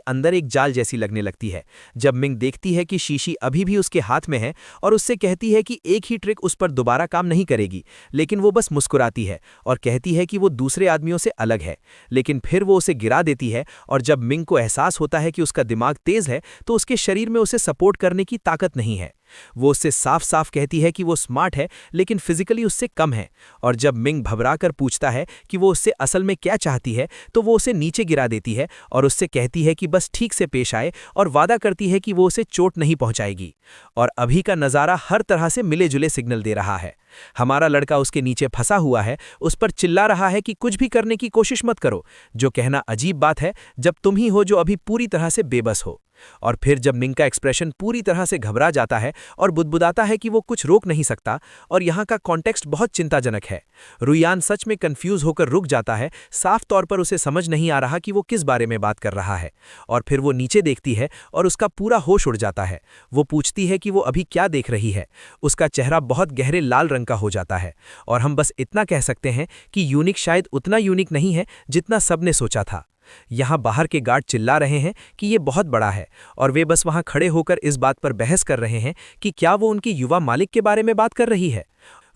S3: अंदर एक जाल जैसी लगने लगती है। जब मिंग देखती है कि शीशी अभी भी उसके हाथ में है और उससे कहती है कि एक ही ट्रिक उस पर दोबारा काम नहीं करेगी, लेकिन वो बस मुस्कुराती है और कहती है कि वो दूसरे आदमियों से अलग है। लेकिन फिर वो उसे गिरा देती है, और जब मिंग को एहसास होता है कि उसका दिमाग तेज है तो उसके शरीर में उसे सपोर्ट करने की ताकत नहीं है। वो उससे साफ साफ कहती है कि वो स्मार्ट है लेकिन फिजिकली उससे कम है। और जब मिंग घबराकर पूछता है कि वो उससे असल में क्या चाहती है तो वो उसे नीचे गिरा देती है और उससे कहती है कि बस ठीक से पेश आए, और वादा करती है कि वो उसे चोट नहीं पहुंचाएगी। और अभी का नज़ारा हर तरह से मिले जुले सिग्नल दे रहा है। हमारा लड़का उसके नीचे फंसा हुआ है, उस पर चिल्ला रहा है कि कुछ भी करने की कोशिश मत करो, जो कहना अजीब बात है जब तुम ही हो जो अभी पूरी तरह से बेबस हो। और फिर जब मिंग का एक्सप्रेशन पूरी तरह से घबरा जाता है और बुदबुदाता है कि वो कुछ रोक नहीं सकता, और यहाँ का कॉन्टेक्स्ट बहुत चिंताजनक है। रुयान सच में कंफ्यूज होकर रुक जाता है, साफ तौर पर उसे समझ नहीं आ रहा कि वो किस बारे में बात कर रहा है। और फिर वो नीचे देखती है और उसका पूरा होश उड़ जाता है। वो पूछती है कि वो अभी क्या देख रही है। उसका चेहरा बहुत गहरे लाल रंग का हो जाता है, और हम बस इतना कह सकते हैं कि यूनिक शायद उतना यूनिक नहीं है जितना सबने सोचा था। यहाँ बाहर के गार्ड चिल्ला रहे हैं कि ये बहुत बड़ा है, और वे बस वहाँ खड़े होकर इस बात पर बहस कर रहे हैं कि क्या वो उनके युवा मालिक के बारे में बात कर रही है।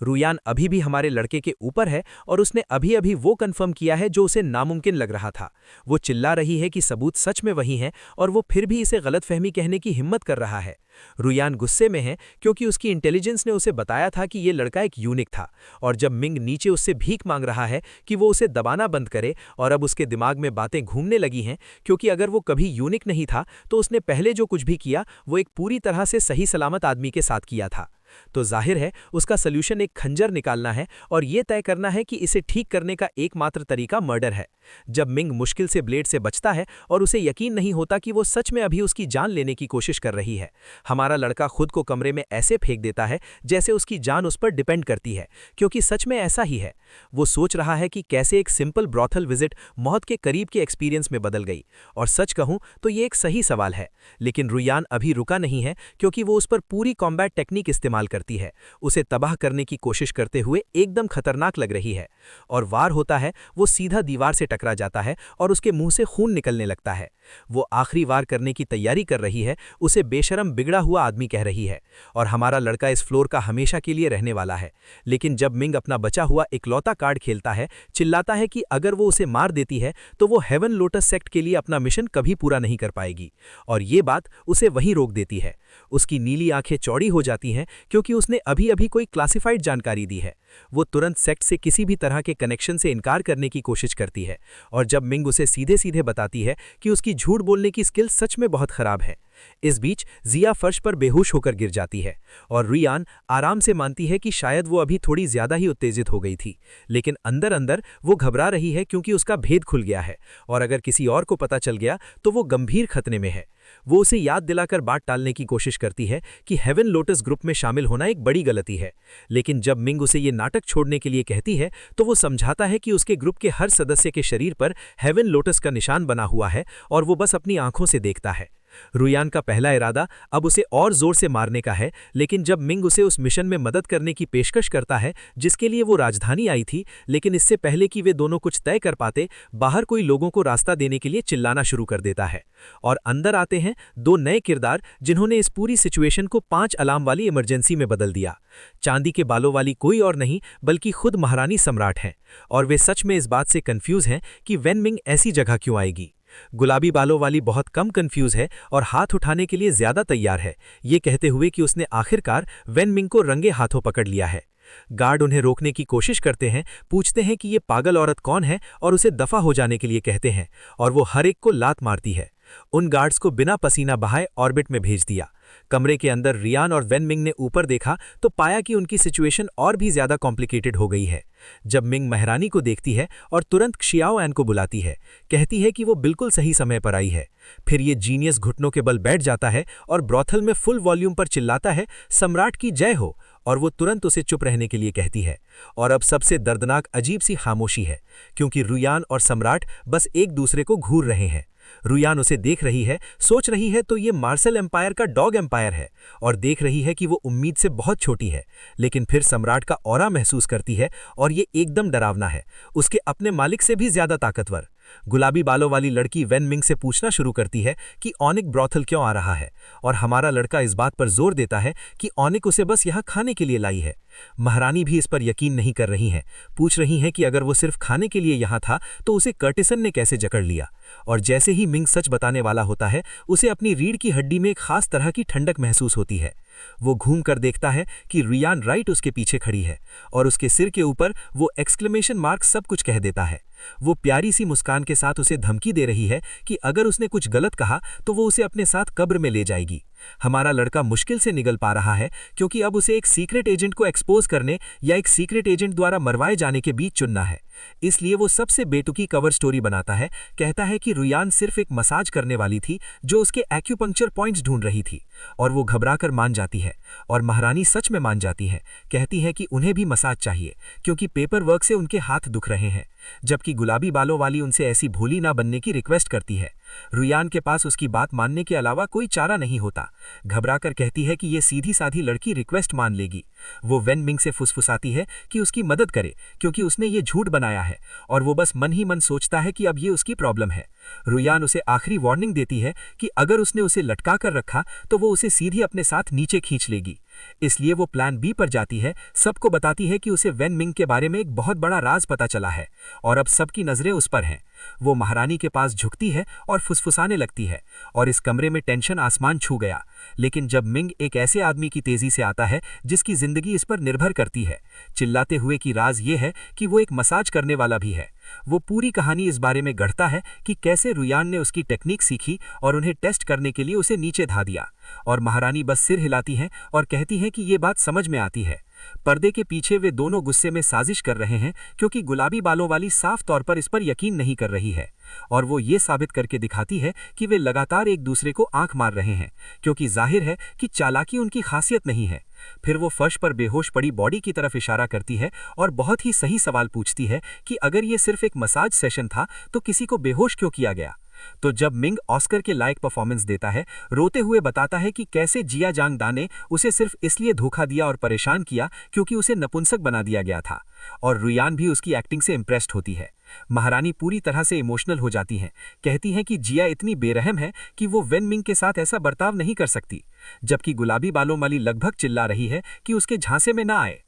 S3: रुयान अभी भी हमारे लड़के के ऊपर है और उसने अभी अभी वो कंफर्म किया है जो उसे नामुमकिन लग रहा था। वो चिल्ला रही है कि सबूत सच में वही हैं, और वो फिर भी इसे गलतफहमी कहने की हिम्मत कर रहा है। रुयान गुस्से में है क्योंकि उसकी इंटेलिजेंस ने उसे बताया था कि ये लड़का एक यूनिक था, और जब मिंग नीचे उससे भीख मांग रहा है कि वो उसे दबाना बंद करे, और अब उसके दिमाग में बातें घूमने लगी हैं क्योंकि अगर वो कभी यूनिक नहीं था तो उसने पहले जो कुछ भी किया वो एक पूरी तरह से सही सलामत आदमी के साथ किया था। तो जाहिर है उसका सल्यूशन एक खंजर निकालना है और यह तय करना है कि इसे ठीक करने का एकमात्र तरीका मर्डर है। जब मिंग मुश्किल से ब्लेड से बचता है और उसे यकीन नहीं होता कि वो सच में अभी उसकी जान लेने की कोशिश कर रही है, हमारा लड़का खुद को कमरे में ऐसे फेंक देता है जैसे उसकी जान उस पर डिपेंड करती है, क्योंकि सच में ऐसा ही है। वो सोच रहा है कि कैसे एक सिंपल ब्रॉथल विजिट मौत के करीब के एक्सपीरियंस में बदल गई, और सच कहूं तो ये एक सही सवाल है। लेकिन रुयान अभी रुका नहीं है क्योंकि वो उस पर पूरी कॉम्बैट टेक्निक इस्तेमाल करती है, उसे तबाह करने की कोशिश करते हुए एकदम खतरनाक लग रही है। और वार होता है, वो सीधा दीवार से टकरा जाता है और उसके मुंह से खून निकलने लगता है। वो आखिरी वार करने की तैयारी कर रही है, उसे बेशरम बिगड़ा हुआ आदमी कह रही है, और हमारा लड़का इस फ्लोर का हमेशा के लिए रहने वाला है। लेकिन जब मिंग अपना बचा हुआ इकलौता कार्ड खेलता है, चिल्लाता है कि अगर वो उसे मार देती है तो वो हेवन लोटस सेक्ट के लिए अपना मिशन कभी पूरा नहीं कर पाएगी, और ये बात उसे वहीं रोक देती है। उसकी नीली आंखें चौड़ी हो जाती हैं क्योंकि उसने अभी अभी कोई क्लासिफाइड जानकारी दी है। वो तुरंत सेक्ट से किसी भी तरह के कनेक्शन से इनकार करने की कोशिश करती है, और जब मिंग उसे सीधे सीधे बताती है कि उसकी झूठ बोलने की स्किल सच में बहुत खराब है। इस बीच जिया फर्श पर बेहोश होकर गिर जाती है, और रियान आराम से मानती है कि शायद वो अभी थोड़ी ज्यादा ही उत्तेजित हो गई थी, लेकिन अंदर अंदर वो घबरा रही है क्योंकि उसका भेद खुल गया है, और अगर किसी और को पता चल गया तो वो गंभीर खतरे में है। वो उसे याद दिलाकर बात टालने की कोशिश करती है कि हेवन लोटस ग्रुप में शामिल होना एक बड़ी गलती है, लेकिन जब मिंग उसे ये नाटक छोड़ने के लिए कहती है तो वो समझाता है कि उसके ग्रुप के हर सदस्य के शरीर पर हेवन लोटस का निशान बना हुआ है, और वो बस अपनी आंखों से देखता है। रुयान का पहला इरादा अब उसे और जोर से मारने का है, लेकिन जब मिंग उसे उस मिशन में मदद करने की पेशकश करता है जिसके लिए वो राजधानी आई थी, लेकिन इससे पहले कि वे दोनों कुछ तय कर पाते, बाहर कोई लोगों को रास्ता देने के लिए चिल्लाना शुरू कर देता है, और अंदर आते हैं दो नए किरदार जिन्होंने इस पूरी सिचुएशन को 5 अलार्म वाली इमरजेंसी में बदल दिया। चांदी के बालों वाली कोई और नहीं बल्कि खुद महारानी सम्राट हैं, और वे सच में इस बात से कंफ्यूज हैं कि वेन मिंग ऐसी जगह क्यों आएगी।
S2: गुलाबी बालों वाली बहुत कम कंफ्यूज है और हाथ उठाने के लिए ज्यादा तैयार है, ये कहते हुए कि उसने आखिरकार वेन मिंग को रंगे हाथों पकड़ लिया है। गार्ड उन्हें रोकने की कोशिश करते हैं, पूछते हैं कि ये पागल औरत कौन है और उसे दफा हो जाने के लिए कहते हैं, और वो हर एक को लात मारती है। उन गार्ड्स को बिना पसीना बहाए ऑर्बिट में भेज दिया। कमरे के अंदर रियान और वेन मिंग ने ऊपर देखा तो पाया कि उनकी सिचुएशन और भी ज्यादा कॉम्प्लिकेटेड हो गई है। जब मिंग महारानी को देखती है और तुरंत क्षियाओ एन को बुलाती है, कहती है कि वो बिल्कुल सही समय पर आई है। फिर ये जीनियस घुटनों के बल बैठ जाता है और ब्रॉथल में फुल वॉल्यूम पर चिल्लाता है, सम्राट की जय हो, और वो तुरंत उसे चुप रहने के लिए कहती है। और अब सबसे दर्दनाक अजीब सी खामोशी है, क्योंकि रुयान और सम्राट बस एक दूसरे को घूर रहे हैं। रुयान उसे देख रही है, सोच रही है तो ये मार्शल एम्पायर का डॉग एम्पायर है, और देख रही है कि वो उम्मीद से बहुत छोटी है। लेकिन फिर सम्राट का ऑरा महसूस करती है और ये एकदम डरावना है, उसके अपने मालिक से भी ज्यादा ताकतवर। गुलाबी बालों वाली लड़की वेन मिंग से पूछना शुरू करती है कि ऑनिक ब्रॉथल क्यों आ रहा है, और हमारा लड़का इस बात पर जोर देता है कि ऑनिक उसे बस यहाँ खाने के लिए लाई है। महारानी भी इस पर यकीन नहीं कर रही हैं, पूछ रही हैं कि अगर वो सिर्फ खाने के लिए यहाँ था तो उसे कर्टिसन ने कैसे जकड़ लिया। और जैसे ही मिंग सच बताने वाला होता है, उसे अपनी रीढ़ की हड्डी में एक खास तरह की ठंडक महसूस होती है। वो घूम कर देखता है कि रियान राइट उसके पीछे खड़ी है, और उसके सिर के ऊपर वो एक्सक्लेमेशन मार्क सब कुछ कह देता है। वो प्यारी सी मुस्कान के साथ उसे धमकी दे रही है कि अगर उसने कुछ गलत कहा तो वो उसे अपने साथ कब्र में ले जाएगी। हमारा लड़का मुश्किल से निगल पा रहा है, क्योंकि अब उसे एक सीक्रेट एजेंट को एक्सपोज करने या एक सीक्रेट एजेंट द्वारा मरवाए जाने के बीच चुनना है। इसलिए वो सबसे बेतुकी कवर स्टोरी बनाता है, कहता है कि रुयान सिर्फ एक मसाज करने वाली थी जो उसके एक्यूपंक्चर पॉइंट्स ढूंढ रही थी, और वो घबराकर मान जाती है। और महारानी सच में मान जाती है, कहती है कि उन्हें भी मसाज चाहिए क्योंकि पेपर वर्क से उनके हाथ दुख रहे हैं, जबकि गुलाबी बालों वाली उनसे ऐसी भोली ना बनने की रिक्वेस्ट करती है। रुयान के पास उसकी बात मानने के अलावा कोई चारा नहीं होता। घबराकर कहती है कि ये सीधी साधी लड़की रिक्वेस्ट मान लेगी। वो वेन मिंग से फुसफुसाती है कि उसकी मदद करे, क्योंकि उसने ये झूठ बनाया है, और वो बस मन ही मन सोचता है कि अब ये उसकी प्रॉब्लम है। रुयान उसे आखिरी वार्निंग देती है कि अगर उसने उसे लटका कर रखा तो वो उसे सीधी अपने साथ नीचे खींच लेगी। इसलिए वो प्लान बी पर जाती है, सबको बताती है कि उसे वेन मिंग के बारे में एक बहुत बड़ा राज पता चला है, और अब सबकी नजरें उस पर हैं। वो महारानी के पास झुकती है और फुसफुसाने लगती है, और इस कमरे में टेंशन आसमान छू गया। लेकिन जब मिंग एक ऐसे आदमी की तेजी से आता है जिसकी जिंदगी इस पर निर्भर करती है, चिल्लाते हुए कि राज ये है कि वो एक मसाज करने वाला भी है, वो पूरी कहानी इस बारे में गढ़ता है कि कैसे रुयान ने उसकी टेक्निक सीखी और उन्हें टेस्ट करने के लिए उसे नीचे धा दिया। और महारानी बस सिर हिलाती हैं और कहती हैं कि ये बात समझ में आती है। पर्दे के पीछे वे दोनों गुस्से में साजिश कर रहे हैं, क्योंकि गुलाबी बालों वाली साफ तौर पर इस पर यकीन नहीं कर रही है, और वो ये साबित करके दिखाती है कि वे लगातार एक दूसरे को आंख मार रहे हैं, क्योंकि जाहिर है कि चालाकी उनकी खासियत नहीं है। फिर वो फर्श पर बेहोश पड़ी बॉडी की तरफ इशारा करती है और बहुत ही सही सवाल पूछती है कि अगर ये सिर्फ एक मसाज सेशन था तो किसी को बेहोश क्यों किया गया। तो जब मिंग ऑस्कर के लायक परफॉर्मेंस देता है, रोते हुए बताता है कि कैसे जिया जांग दा ने उसे सिर्फ इसलिए धोखा दिया और परेशान किया क्योंकि उसे नपुंसक बना दिया गया था, और रुयान भी उसकी एक्टिंग से इंप्रेस्ड होती है। महारानी पूरी तरह से इमोशनल हो जाती हैं, कहती हैं कि जिया इतनी बेरहम है कि वो वेन मिंग के साथ ऐसा बर्ताव नहीं कर सकती, जबकि गुलाबी बालों वाली लगभग चिल्ला रही है कि उसके झांसे में ना आए।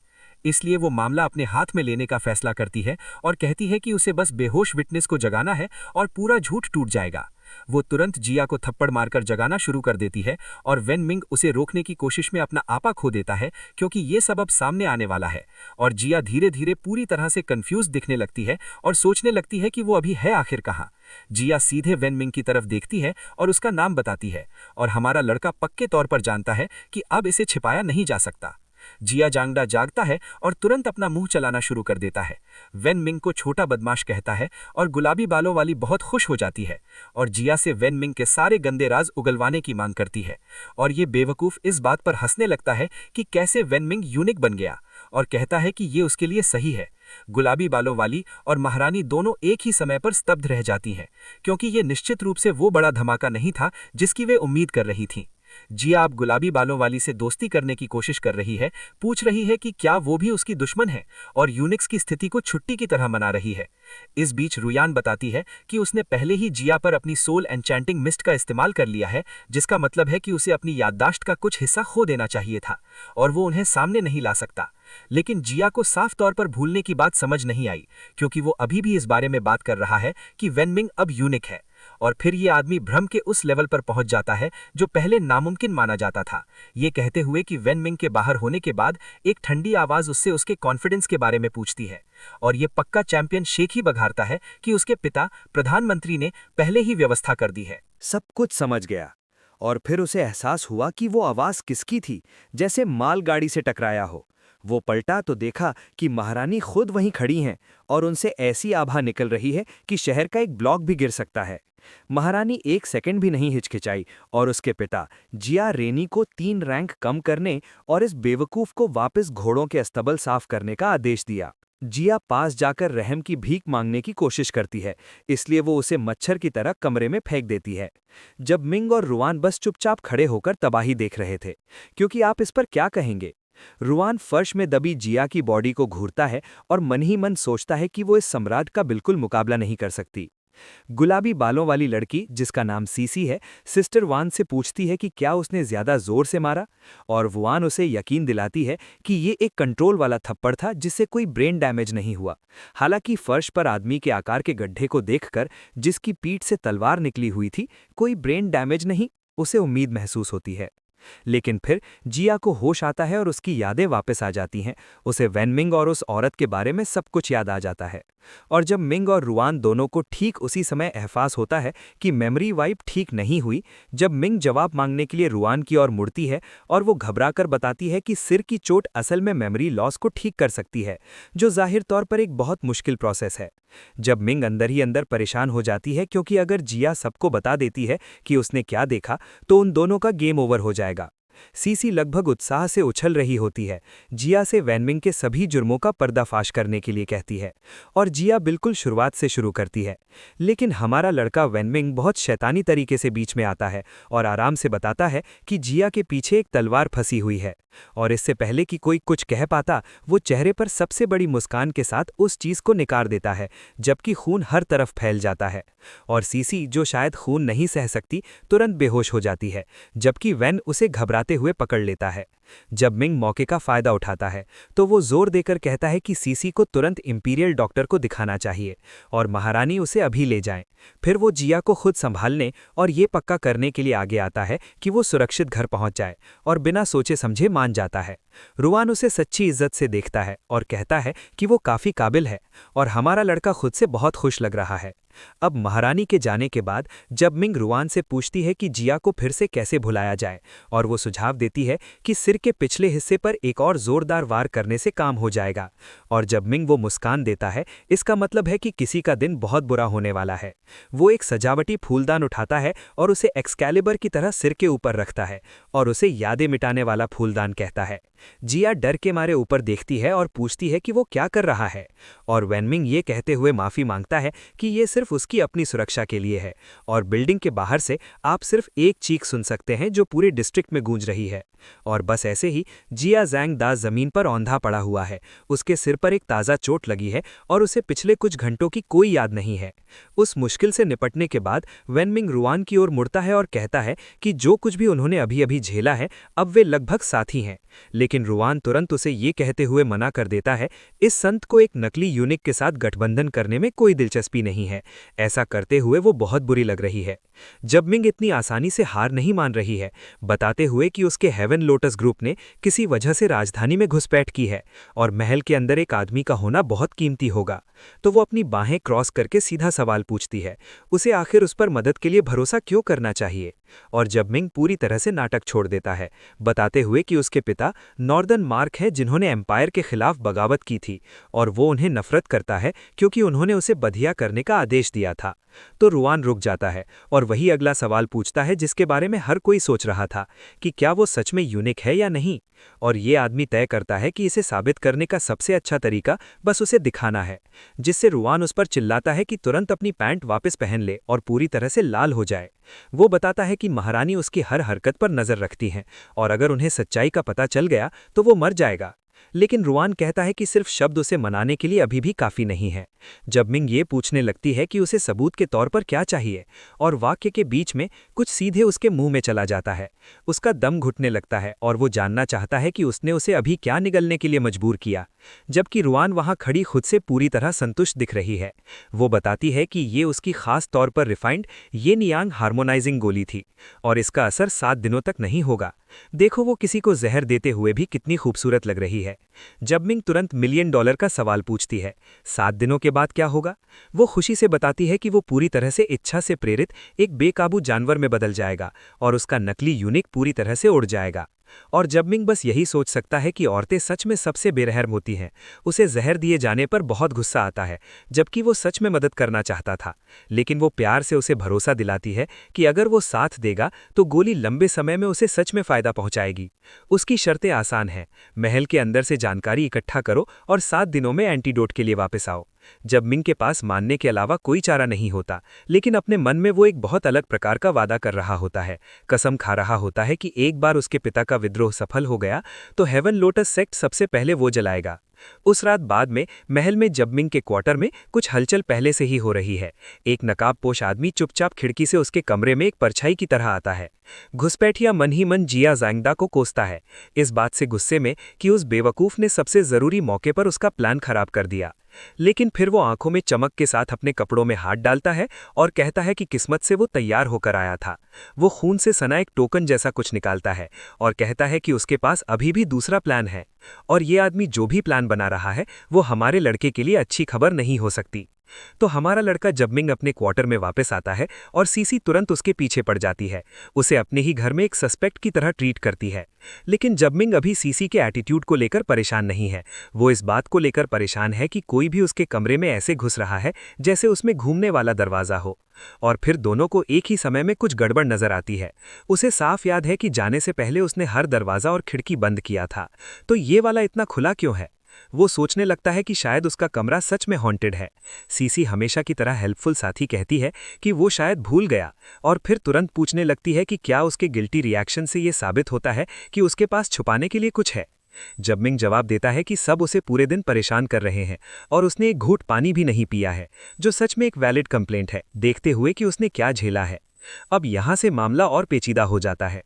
S2: इसलिए वो मामला अपने हाथ में लेने का फैसला करती है और कहती है कि उसे बस बेहोश विटनेस को जगाना है और पूरा झूठ टूट जाएगा। वो तुरंत जिया को थप्पड़ मारकर जगाना शुरू कर देती है, और वेन मिंग उसे रोकने की कोशिश में अपना आपा खो देता है, क्योंकि ये सब अब सामने आने वाला है। और जिया धीरे धीरे पूरी तरह से कंफ्यूज दिखने लगती है और सोचने लगती है कि वो अभी है आखिर कहाँ। जिया सीधे वेन मिंग की तरफ देखती है और उसका नाम बताती है, और हमारा लड़का पक्के तौर पर जानता है कि अब इसे छिपाया नहीं जा सकता। जिया जांगडा जागता है और तुरंत अपना मुंह चलाना शुरू कर देता है। वेन मिंग को छोटा बदमाश कहता है, और गुलाबी बालों वाली बहुत खुश हो जाती है और जिया से वेन मिंग के सारे गंदे राज उगलवाने की मांग करती है। और ये बेवकूफ इस बात पर हंसने लगता है कि कैसे वेन मिंग यूनिक बन गया, और कहता है कि ये उसके लिए सही है। गुलाबी बालों वाली और महारानी दोनों एक ही समय पर स्तब्ध रह जाती हैं, क्योंकि ये निश्चित रूप से वो बड़ा धमाका नहीं था जिसकी वे उम्मीद कर रही थीं। जिया अब गुलाबी बालों वाली से दोस्ती करने की कोशिश कर रही है, पूछ रही है कि क्या वो भी उसकी दुश्मन है, और यूनिक्स की स्थिति को छुट्टी की तरह मना रही है। इस बीच रुयान बताती है कि उसने पहले ही जिया पर अपनी सोल एन्चैंटिंग मिस्ट का इस्तेमाल कर लिया है, जिसका मतलब है कि उसे अपनी याददाश्त का कुछ हिस्सा खो देना चाहिए था, और वो उन्हें सामने नहीं ला सकता। लेकिन जिया को साफ तौर पर भूलने की बात समझ नहीं आई, क्योंकि वो अभी भी इस बारे में बात कर रहा है कि वेन मिंग अब यूनिक है, और फिर ये आदमी भ्रम के उस लेवल पर पहुंच जाता है जो पहले नामुमकिन माना जाता था, ये कहते हुए कि वेन मिंग के बाहर होने के बाद एक ठंडी आवाज उससे उसके कॉन्फिडेंस के बारे में पूछती है, और ये पक्का चैंपियन शेख ही बघारता है कि उसके पिता प्रधानमंत्री ने पहले ही व्यवस्था कर दी है।
S5: सब कुछ समझ गया और फिर उसे एहसास हुआ कि वो आवाज किसकी थी, जैसे मालगाड़ी से टकराया हो। वो पलटा तो देखा कि महारानी खुद वहीं खड़ी हैं और उनसे ऐसी आभा निकल रही है कि शहर का एक ब्लॉक भी गिर सकता है। महारानी एक सेकंड भी नहीं हिचकिचाई और उसके पिता जिया रेनी को 3 रैंक कम करने और इस बेवकूफ को वापस घोड़ों के अस्तबल साफ करने का आदेश दिया। जिया पास जाकर रहम की भीख मांगने की कोशिश करती है, इसलिए वो उसे मच्छर की तरह कमरे में फेंक देती है। जब मिंग और रुआन बस चुपचाप खड़े होकर तबाही देख रहे थे, क्योंकि आप इस पर क्या कहेंगे। रुआन फर्श में दबी जिया की बॉडी को घूरता है और मन ही मन सोचता है कि वो इस सम्राट का बिल्कुल मुकाबला नहीं कर सकती। गुलाबी बालों वाली लड़की, जिसका नाम सीसी है, सिस्टर वान से पूछती है कि क्या उसने ज्यादा जोर से मारा, और वान उसे यकीन दिलाती है कि ये एक कंट्रोल वाला थप्पड़ था जिससे कोई ब्रेन डैमेज नहीं हुआ। हालांकि फर्श पर आदमी के आकार के गड्ढे को देखकर, जिसकी पीठ से तलवार निकली हुई थी, कोई ब्रेन डैमेज नहीं, उसे उम्मीद महसूस होती है। लेकिन फिर जिया को होश आता है और उसकी यादें वापस आ जाती हैं। उसे वेन मिंग और उस औरत के बारे में सब कुछ याद आ जाता है। और जब मिंग और रुआन दोनों को ठीक उसी समय एहसास होता है कि मेमोरी वाइप ठीक नहीं हुई, जब मिंग जवाब मांगने के लिए रुआन की ओर मुड़ती है और वो घबराकर बताती है कि सिर की चोट असल में मेमोरी लॉस को ठीक कर सकती है, जो जाहिर तौर पर एक बहुत मुश्किल प्रोसेस है। जब मिंग अंदर ही अंदर परेशान हो जाती है, क्योंकि अगर जिया सबको बता देती है कि उसने क्या देखा तो उन दोनों का गेम ओवर हो जाएगा। सीसी लगभग उत्साह से उछल रही होती है, जिया से वैनमिंग के सभी जुर्मों का पर्दाफाश करने के लिए कहती है, और जिया बिल्कुल शुरुआत से शुरू करती है। लेकिन हमारा लड़का वैनमिंग बहुत शैतानी तरीके से बीच में आता है और आराम से बताता है कि जिया के पीछे एक तलवार फंसी हुई है, और इससे पहले कि कोई कुछ कह पाता, वो चेहरे पर सबसे बड़ी मुस्कान के साथ उस चीज को निकाल देता है, जबकि खून हर तरफ फैल जाता है। और सीसी, जो शायद खून नहीं सह सकती, तुरंत बेहोश हो जाती है, जबकि वैन उसे घबराते हुए पकड़ लेता है। जब मिंग मौके का फायदा उठाता है तो वो जोर देकर कहता है कि सीसी को तुरंत इंपीरियल डॉक्टर को दिखाना चाहिए और महारानी उसे अभी ले जाएं। फिर वो जिया को खुद संभालने और ये पक्का करने के लिए आगे आता है कि वो सुरक्षित घर पहुंच जाए, और बिना सोचे समझे मान जाता है। रुआन उसे सच्ची इज्जत से देखता है और कहता है कि वो काफी काबिल है, और हमारा लड़का खुद से बहुत खुश लग रहा है। अब महारानी के जाने के बाद जब मिंग रुआन से पूछती है कि जिया को फिर से कैसे भुलाया जाए, और वो सुझाव देती है कि सिर के पिछले हिस्से पर एक और जोरदार वार करने से काम हो जाएगा, और जब मिंग वो मुस्कान देता है, इसका मतलब है कि किसी का दिन बहुत बुरा होने वाला है। वो एक सजावटी फूलदान उठाता है और उसे एक्सकैलिबर की तरह सिर के ऊपर रखता है और उसे यादें मिटाने वाला फूलदान कहता है। जिया डर के मारे ऊपर देखती है और पूछती है कि वो क्या कर रहा है, और वैनमिंग ये कहते हुए माफी मांगता है कि ये सिर्फ उसकी अपनी सुरक्षा के लिए है, और बिल्डिंग के बाहर से आप सिर्फ एक चीख सुन सकते हैं जो पूरे डिस्ट्रिक्ट में गूंज रही है। और बस ऐसे ही जिया जैंग दा जमीन पर औंधा पड़ा हुआ है, उसके सिर पर एक ताज़ा चोट लगी है और उसे पिछले कुछ घंटों की कोई याद नहीं है। उस मुश्किल से निपटने के बाद वैनमिंग रुआन की ओर मुड़ता है और कहता है कि जो कुछ भी उन्होंने अभी अभी झेला है, अब वे लगभग साथी हैं। लेकिन रुआन तुरंत उसे ये कहते हुए मना कर देता है, इस संत को एक नकली यूनिक के साथ गठबंधन करने में कोई दिलचस्पी नहीं है। ऐसा करते हुए वो बहुत बुरी लग रही है। जब मिंग इतनी आसानी से हार नहीं मान रही है, बताते हुए कि उसके हेवन लोटस ग्रुप ने किसी वजह से राजधानी में घुसपैठ की है और महल के अंदर एक आदमी का होना बहुत कीमती होगा, तो वो अपनी बाहें क्रॉस करके सीधा सवाल पूछती है, उसे आखिर उस पर मदद के लिए भरोसा क्यों करना चाहिए। और जब मिंग पूरी तरह से नाटक छोड़ देता है, बताते हुए कि उसके पिता नॉर्दर्न मार्क हैं जिन्होंने एम्पायर के खिलाफ बगावत की थी और वो उन्हें नफरत करता है क्योंकि उन्होंने उसे बधिया करने का आदेश दिया था। तो रुआन रुक जाता है और वही अगला सवाल पूछता है जिसके बारे में हर कोई सोच रहा था कि क्या वो सच में यूनिक है या नहीं, और ये आदमी तय करता है कि इसे साबित करने का सबसे अच्छा तरीका बस उसे दिखाना है, जिससे रुआन उस पर चिल्लाता है कि तुरंत अपनी पैंट वापस पहन ले और पूरी तरह से लाल हो जाए। वो बताता है कि महारानी उसकी हर हरकत पर नजर रखती हैं और अगर उन्हें सच्चाई का पता चल गया तो वो मर जाएगा। लेकिन रुआन कहता है कि सिर्फ शब्द उसे मनाने के लिए अभी भी काफी नहीं है। जब मिंग ये पूछने लगती है कि उसे सबूत के तौर पर क्या चाहिए, और वाक्य के बीच में कुछ सीधे उसके मुंह में चला जाता है। उसका दम घुटने लगता है और वो जानना चाहता है कि उसने उसे अभी क्या निगलने के लिए मजबूर किया, जबकि रुआन वहां खड़ी खुद से पूरी तरह संतुष्ट दिख रही है। वो बताती है कि ये उसकी खास तौर पर रिफाइंड ये नियांग हार्मोनाइजिंग गोली थी और इसका असर 7 दिनों तक नहीं होगा। देखो वो किसी को जहर देते हुए भी कितनी खूबसूरत लग रही है। जब मिंग तुरंत $1 मिलियन का सवाल पूछती है, 7 दिनों के बाद क्या होगा? वो खुशी से बताती है कि वो पूरी तरह से इच्छा से प्रेरित एक बेकाबू जानवर में बदल जाएगा और उसका नकली यूनिक पूरी तरह से उड़ जाएगा। और जब मिंग बस यही सोच सकता है कि औरतें सच में सबसे बेरहम होती हैं, उसे जहर दिए जाने पर बहुत गुस्सा आता है, जबकि वो सच में मदद करना चाहता था। लेकिन वो प्यार से उसे भरोसा दिलाती है कि अगर वो साथ देगा तो गोली लंबे समय में उसे सच में फायदा पहुंचाएगी। उसकी शर्तें आसान हैं, महल के अंदर से जानकारी इकट्ठा करो और 7 दिनों में एंटीडोट के लिए वापस आओ। जब मिंग के पास मानने के अलावा कोई चारा नहीं होता, लेकिन अपने मन में वो एक बहुत अलग प्रकार का वादा कर रहा होता है, कसम खा रहा होता है कि एक बार उसके पिता का विद्रोह सफल हो गया तो हेवन लोटस सेक्ट सबसे पहले वो जलाएगा। उस रात बाद में महल में जब मिंग के क्वार्टर में कुछ हलचल पहले से ही हो रही है। एक नकाबपोश आदमी चुपचाप खिड़की से उसके कमरे में एक परछाई की तरह आता है। घुसपैठिया मन ही मन जिया ज़ांगदा को कोसता है, इस बात से गुस्से में कि उस बेवकूफ़ ने सबसे ज़रूरी मौके पर उसका प्लान खराब कर दिया। लेकिन फिर वो आंखों में चमक के साथ अपने कपड़ों में हाथ डालता है और कहता है कि किस्मत से वो तैयार होकर आया था। वो खून से सना एक टोकन जैसा कुछ निकालता है और कहता है कि उसके पास अभी भी दूसरा प्लान है, और ये आदमी जो भी प्लान बना रहा है वो हमारे लड़के के लिए अच्छी खबर नहीं हो सकती। तो हमारा लड़का जब मिंग अपने क्वार्टर में वापस आता है और सीसी तुरंत उसके पीछे पड़ जाती है, उसे अपने ही घर में एक सस्पेक्ट की तरह ट्रीट करती है। लेकिन जब मिंग अभी सीसी के एटीट्यूड को लेकर परेशान नहीं है, वो इस बात को लेकर परेशान है कि कोई भी उसके कमरे में ऐसे घुस रहा है जैसे उसमें घूमने वाला दरवाजा हो। और फिर दोनों को एक ही समय में कुछ गड़बड़ नजर आती है। उसे साफ याद है कि जाने से पहले उसने हर दरवाजा और खिड़की बंद किया था, तो ये वाला इतना खुला क्यों है? वो सोचने लगता है कि शायद उसका कमरा सच में हॉन्टेड है। सीसी हमेशा की तरह हेल्पफुल साथी कहती है कि वो शायद भूल गया, और फिर तुरंत पूछने लगती है कि क्या उसके गिल्टी रिएक्शन से ये साबित होता है कि उसके पास छुपाने के लिए कुछ है। जब मिंग जवाब देता है कि सब उसे पूरे दिन परेशान कर रहे हैं और उसने एक घूंट पानी भी नहीं पिया है, जो सच में एक वैलिड कंप्लेंट है, देखते हुए कि उसने क्या झेला है। अब यहाँ से मामला और पेचीदा हो जाता है,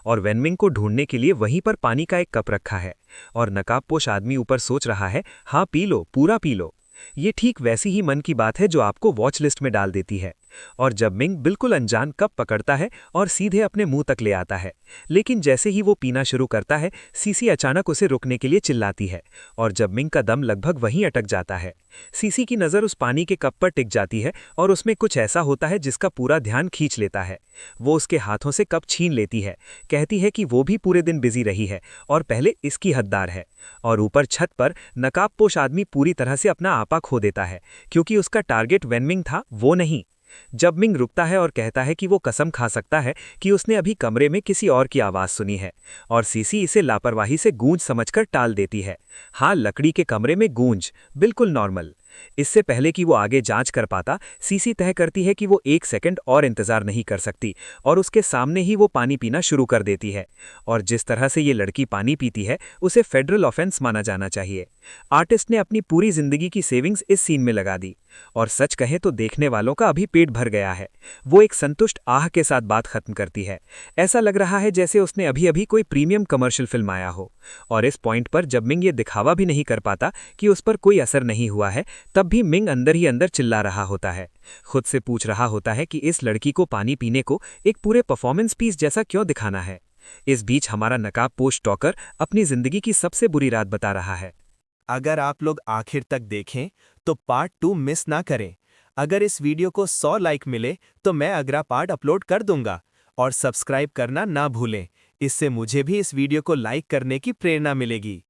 S5: और वेनमिंग को ढूंढने के लिए वहीं पर पानी का एक कप रखा है, और नकाबपोश आदमी ऊपर सोच रहा है, हाँ पी लो, पूरा पी लो। ये ठीक वैसी ही मन की बात है जो आपको वॉच लिस्ट में डाल देती है। और जब मिंग बिल्कुल अनजान कप पकड़ता है और सीधे अपने मुंह तक ले आता है, लेकिन जैसे ही वो पीना शुरू करता है, सीसी अचानक उसे रुकने के लिए चिल्लाती है, और जब मिंग का दम लगभग वहीं अटक जाता है। सीसी की नज़र उस पानी के कप पर टिक जाती है और उसमें कुछ ऐसा होता है जिसका पूरा ध्यान खींच लेता है। वो उसके हाथों से कप छीन लेती है, कहती है कि वो भी पूरे दिन बिजी रही है और पहले इसकी हकदार है। और ऊपर छत पर नकाबपोश आदमी पूरी तरह से अपना आपा खो देता है, क्योंकि उसका टारगेट वेनमिंग था, वो नहीं। जब मिंग रुकता है और कहता है कि वो कसम खा सकता है कि उसने अभी कमरे में किसी और की आवाज़ सुनी है, और सीसी इसे लापरवाही से गूंज समझकर टाल देती है। हाँ, लकड़ी के कमरे में गूंज, बिल्कुल नॉर्मल। इससे पहले कि वो आगे जांच कर पाता, सीसी तय करती है कि वो 1 सेकंड और इंतजार नहीं कर सकती और उसके सामने ही वो पानी पीना शुरू कर देती है। और जिस तरह से ये लड़की पानी पीती है, उसे फेडरल ऑफेंस माना जाना चाहिए। आर्टिस्ट ने अपनी पूरी जिंदगी की सेविंग्स इस सीन में लगा दी, और सच कहें तो देखने वालों का अभी पेट भर गया है। वो एक संतुष्ट आह के साथ बात खत्म करती है। ऐसा लग रहा है जैसे उसने अभी अभी कोई प्रीमियम कमर्शियल फिल्म आया हो। और इस पॉइंट पर जब मिंग ये दिखावा भी नहीं कर पाता कि उस पर कोई असर नहीं हुआ है, तब भी मिंग अंदर ही अंदर चिल्ला रहा होता है। खुद से पूछ रहा होता है कि इस लड़की को पानी पीने को एक पूरे परफॉर्मेंस पीस जैसा क्यों दिखाना है। इस बीच हमारा नकाबपोश टॉकर अपनी जिंदगी की सबसे बुरी रात बता रहा है।
S3: अगर आप लोग आखिर तक देखें तो पार्ट 2 मिस ना करें। अगर इस वीडियो को 100 लाइक मिले तो मैं अगला पार्ट अपलोड कर दूंगा, और सब्सक्राइब करना ना भूलें। इससे मुझे भी इस वीडियो को लाइक करने की प्रेरणा मिलेगी।